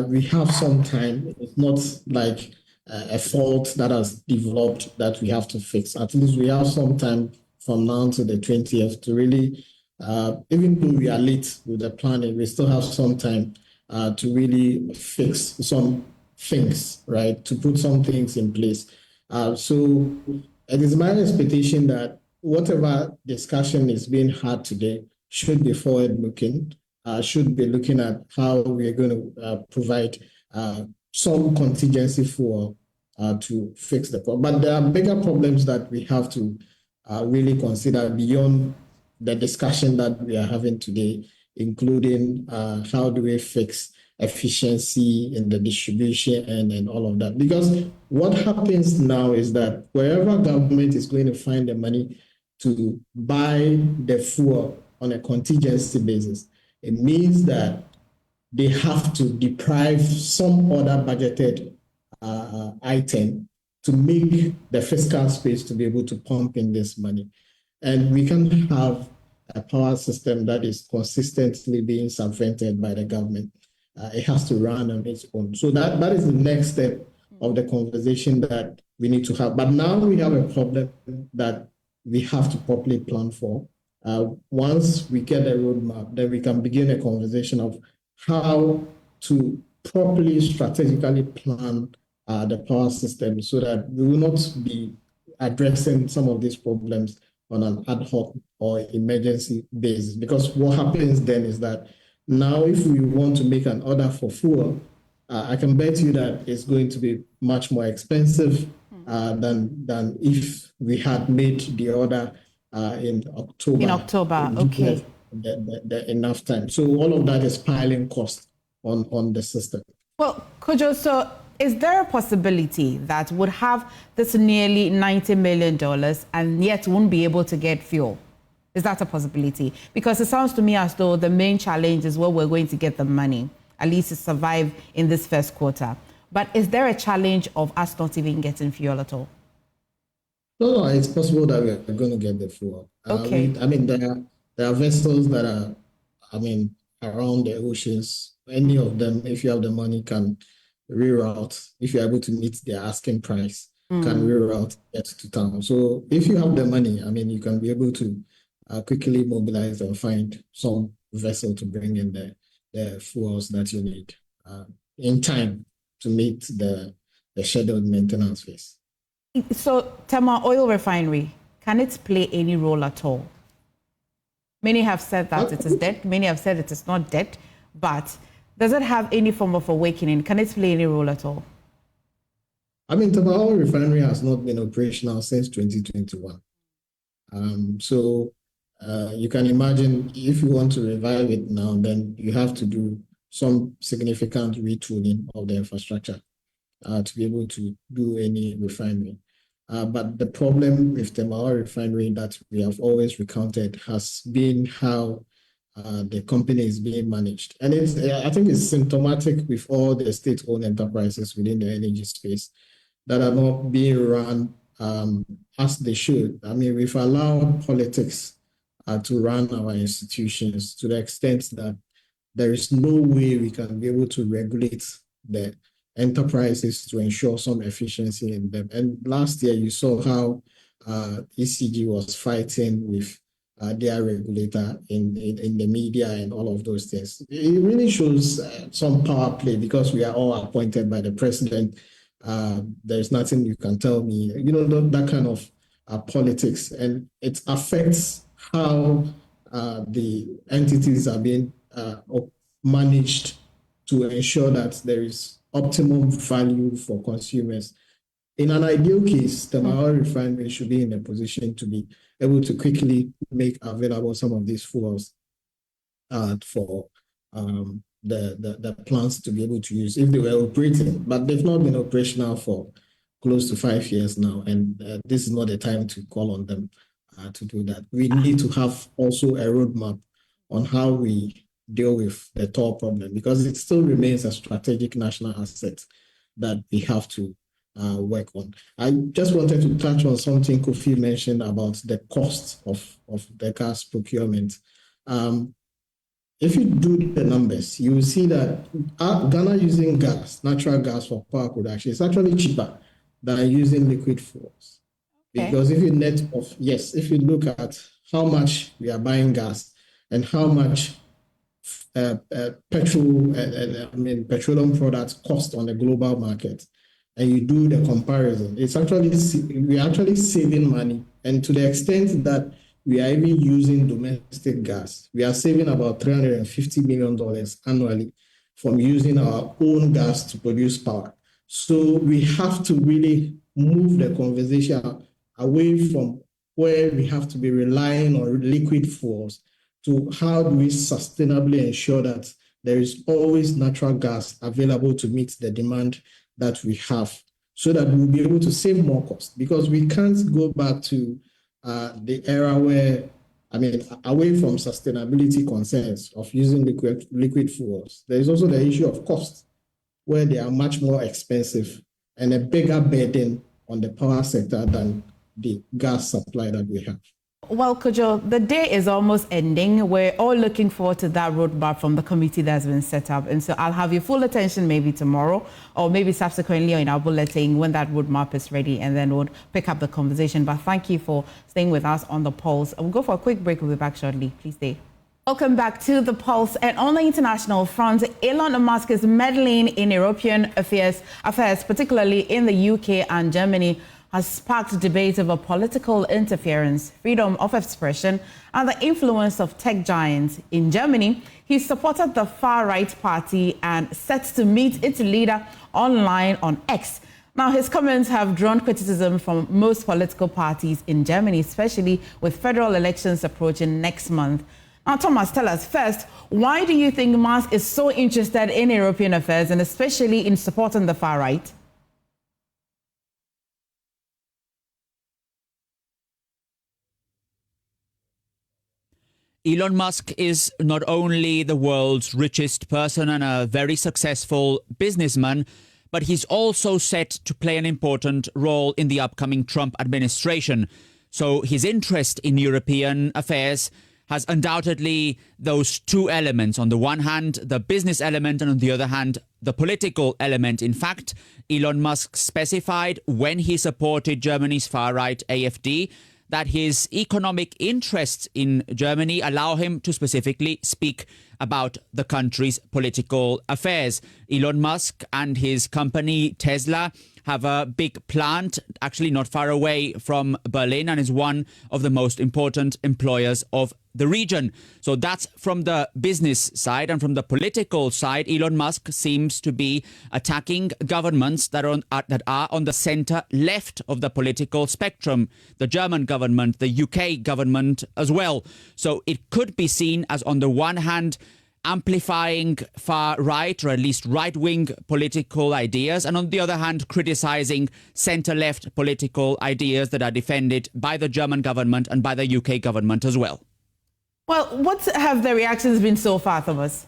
S17: we have some time. It's not like a fault that has developed that we have to fix. At least we have some time from now to the 20th to really, even though we are late with the planning, we still have some time to really fix some things, right? To put some things in place. So it is my expectation that whatever discussion is being had today should be forward-looking, should be looking at how we are going to provide some contingency for to fix the problem. But there are bigger problems that we have to really consider beyond the discussion that we are having today, including how do we fix efficiency in the distribution and all of that. Because what happens now is that wherever government is going to find the money to buy the fuel on a contingency basis, it means that they have to deprive some other budgeted item to make the fiscal space to be able to pump in this money. And we can have a power system that is consistently being subvented by the government. It has to run on its own. So that is the next step of the conversation that we need to have. But now we have a problem that we have to properly plan for. Once we get a roadmap, then we can begin a conversation of how to properly strategically plan the power system so that we will not be addressing some of these problems on an ad hoc or emergency basis. Because what happens then is that now if we want to make an order for fuel, I can bet you that it's going to be much more expensive than if we had made the order in October.
S1: In October, okay.
S17: enough time. So all of that is piling cost on the system.
S1: Well, Kojo, so is there a possibility that would have this nearly $90 million and yet won't be able to get fuel? Is that a possibility? Because it sounds to me as though the main challenge is where we're going to get the money, at least to survive in this first quarter. But is there a challenge of us not even getting fuel at all?
S17: No, it's possible that we're going to get the fuel.
S1: Okay.
S17: There are vessels that are, around the oceans. Any of them, if you have the money, can reroute. If you're able to meet their asking price, can reroute, get to town. So if you have the money, you can be able to quickly mobilize and find some vessel to bring in the fuels that you need in time to meet the scheduled maintenance phase.
S1: So, Tema Oil Refinery, can it play any role at all? Many have said that it is dead. Many have said it is not dead. But does it have any form of awakening? Can it play any role at all?
S17: Tema Oil Refinery has not been operational since 2021. So you can imagine if you want to revive it now, then you have to do some significant retooling of the infrastructure to be able to do any refinery. But the problem with the Tema Oil Refinery that we have always recounted has been how the company is being managed. And I think it's symptomatic with all the state-owned enterprises within the energy space that are not being run as they should. We've allowed politics to run our institutions to the extent that there is no way we can be able to regulate the enterprises to ensure some efficiency in them. And last year, you saw how ECG was fighting with their regulator in the media and all of those things. It really shows some power play because we are all appointed by the president. There's nothing you can tell me, that kind of politics. And it affects how the entities are being managed to ensure that there is optimum value for consumers. In an ideal case, the Tema Oil Refinery should be in a position to be able to quickly make available some of these fuels for the plants to be able to use if they were operating. But they've not been operational for close to 5 years now, and this is not the time to call on them to do that. We need to have also a roadmap on how we deal with the toll problem because it still remains a strategic national asset that we have to work on. I just wanted to touch on something Kofi mentioned about the cost of the gas procurement. If you do the numbers, you will see that Ghana using gas, natural gas for power production, is actually cheaper than using liquid fuels. Because if you look at how much we are buying gas and how much petroleum products cost on the global market, and you do the comparison, we're actually saving money. And to the extent that we are even using domestic gas, we are saving about $350 million annually from using our own gas to produce power. So we have to really move the conversation away from where we have to be relying on liquid fuels to how do we sustainably ensure that there is always natural gas available to meet the demand that we have so that we'll be able to save more cost, because we can't go back to the era where, away from sustainability concerns of using liquid fuels, there is also the issue of cost, where they are much more expensive and a bigger burden on the power sector than the gas supply that we have.
S1: Well, Kojo, the day is almost ending. We're all looking forward to that roadmap from the committee that's been set up. And so I'll have your full attention maybe tomorrow or maybe subsequently in our bulletin when that roadmap is ready, and then we'll pick up the conversation. But thank you for staying with us on The Pulse. We'll go for a quick break. We'll be back shortly. Please stay. Welcome back to The Pulse. And on the international front, Elon Musk is meddling in European affairs, particularly in the UK and Germany, has sparked debate over political interference, freedom of expression, and the influence of tech giants. In Germany, he supported the far-right party and set to meet its leader online on X. Now, his comments have drawn criticism from most political parties in Germany, especially with federal elections approaching next month. Now, Thomas, tell us first, why do you think Musk is so interested in European affairs and especially in supporting the far right?
S18: Elon Musk is not only the world's richest person and a very successful businessman, but he's also set to play an important role in the upcoming Trump administration. So his interest in European affairs has undoubtedly those two elements. On the one hand, the business element, and on the other hand, the political element. In fact, Elon Musk specified when he supported Germany's far-right AfD that his economic interests in Germany allow him to specifically speak about the country's political affairs. Elon Musk and his company Tesla have a big plant actually not far away from Berlin and is one of the most important employers of the region. So that's from the business side. And from the political side, Elon Musk seems to be attacking governments that are on the center left of the political spectrum. The German government, the UK government as well. So it could be seen as, on the one hand, amplifying far-right or at least right-wing political ideas, and on the other hand, criticizing center-left political ideas that are defended by the German government and by the UK government as well.
S1: Well, what have the reactions been so far, Thomas?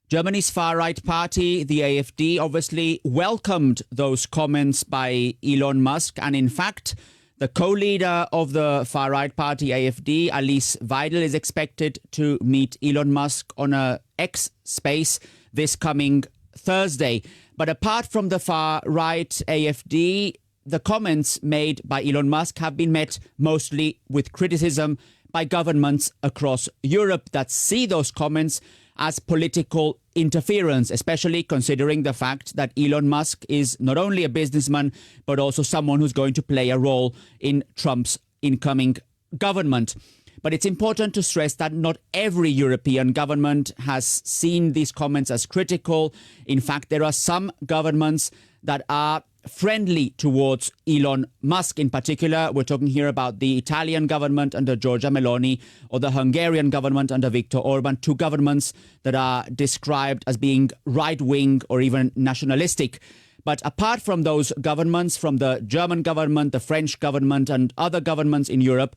S18: Germany's far-right party, the AfD, obviously welcomed those comments by Elon Musk, and in fact, the co-leader of the far-right party, AfD, Alice Weidel, is expected to meet Elon Musk on a X space this coming Thursday. But apart from the far-right AfD, the comments made by Elon Musk have been met mostly with criticism by governments across Europe that see those comments as political interference, especially considering the fact that Elon Musk is not only a businessman, but also someone who's going to play a role in Trump's incoming government. But it's important to stress that not every European government has seen these comments as critical. In fact, there are some governments that are friendly towards Elon Musk. In particular, we're talking here about the Italian government under Giorgia Meloni or the Hungarian government under Viktor Orban, two governments that are described as being right-wing or even nationalistic. But apart from those governments, from the German government, the French government and other governments in Europe,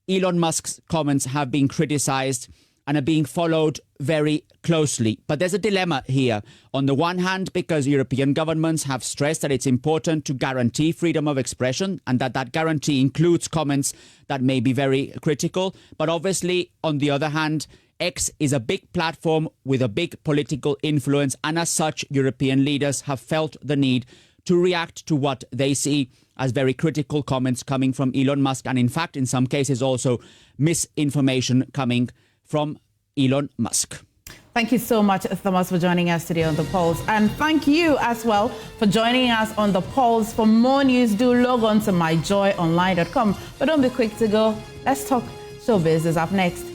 S18: Elon Musk's comments have been criticized and are being followed very closely. But there's a dilemma here. On the one hand, because European governments have stressed that it's important to guarantee freedom of expression and that guarantee includes comments that may be very critical. But obviously, on the other hand, X is a big platform with a big political influence, and as such, European leaders have felt the need to react to what they see as very critical comments coming from Elon Musk, and in fact, in some cases also misinformation coming from Elon Musk.
S1: Thank you so much, Thomas, for joining us today on The Pulse. And thank you as well for joining us on The Pulse. For more news, do log on to myjoyonline.com. But don't be quick to go. Let's talk showbiz is up next.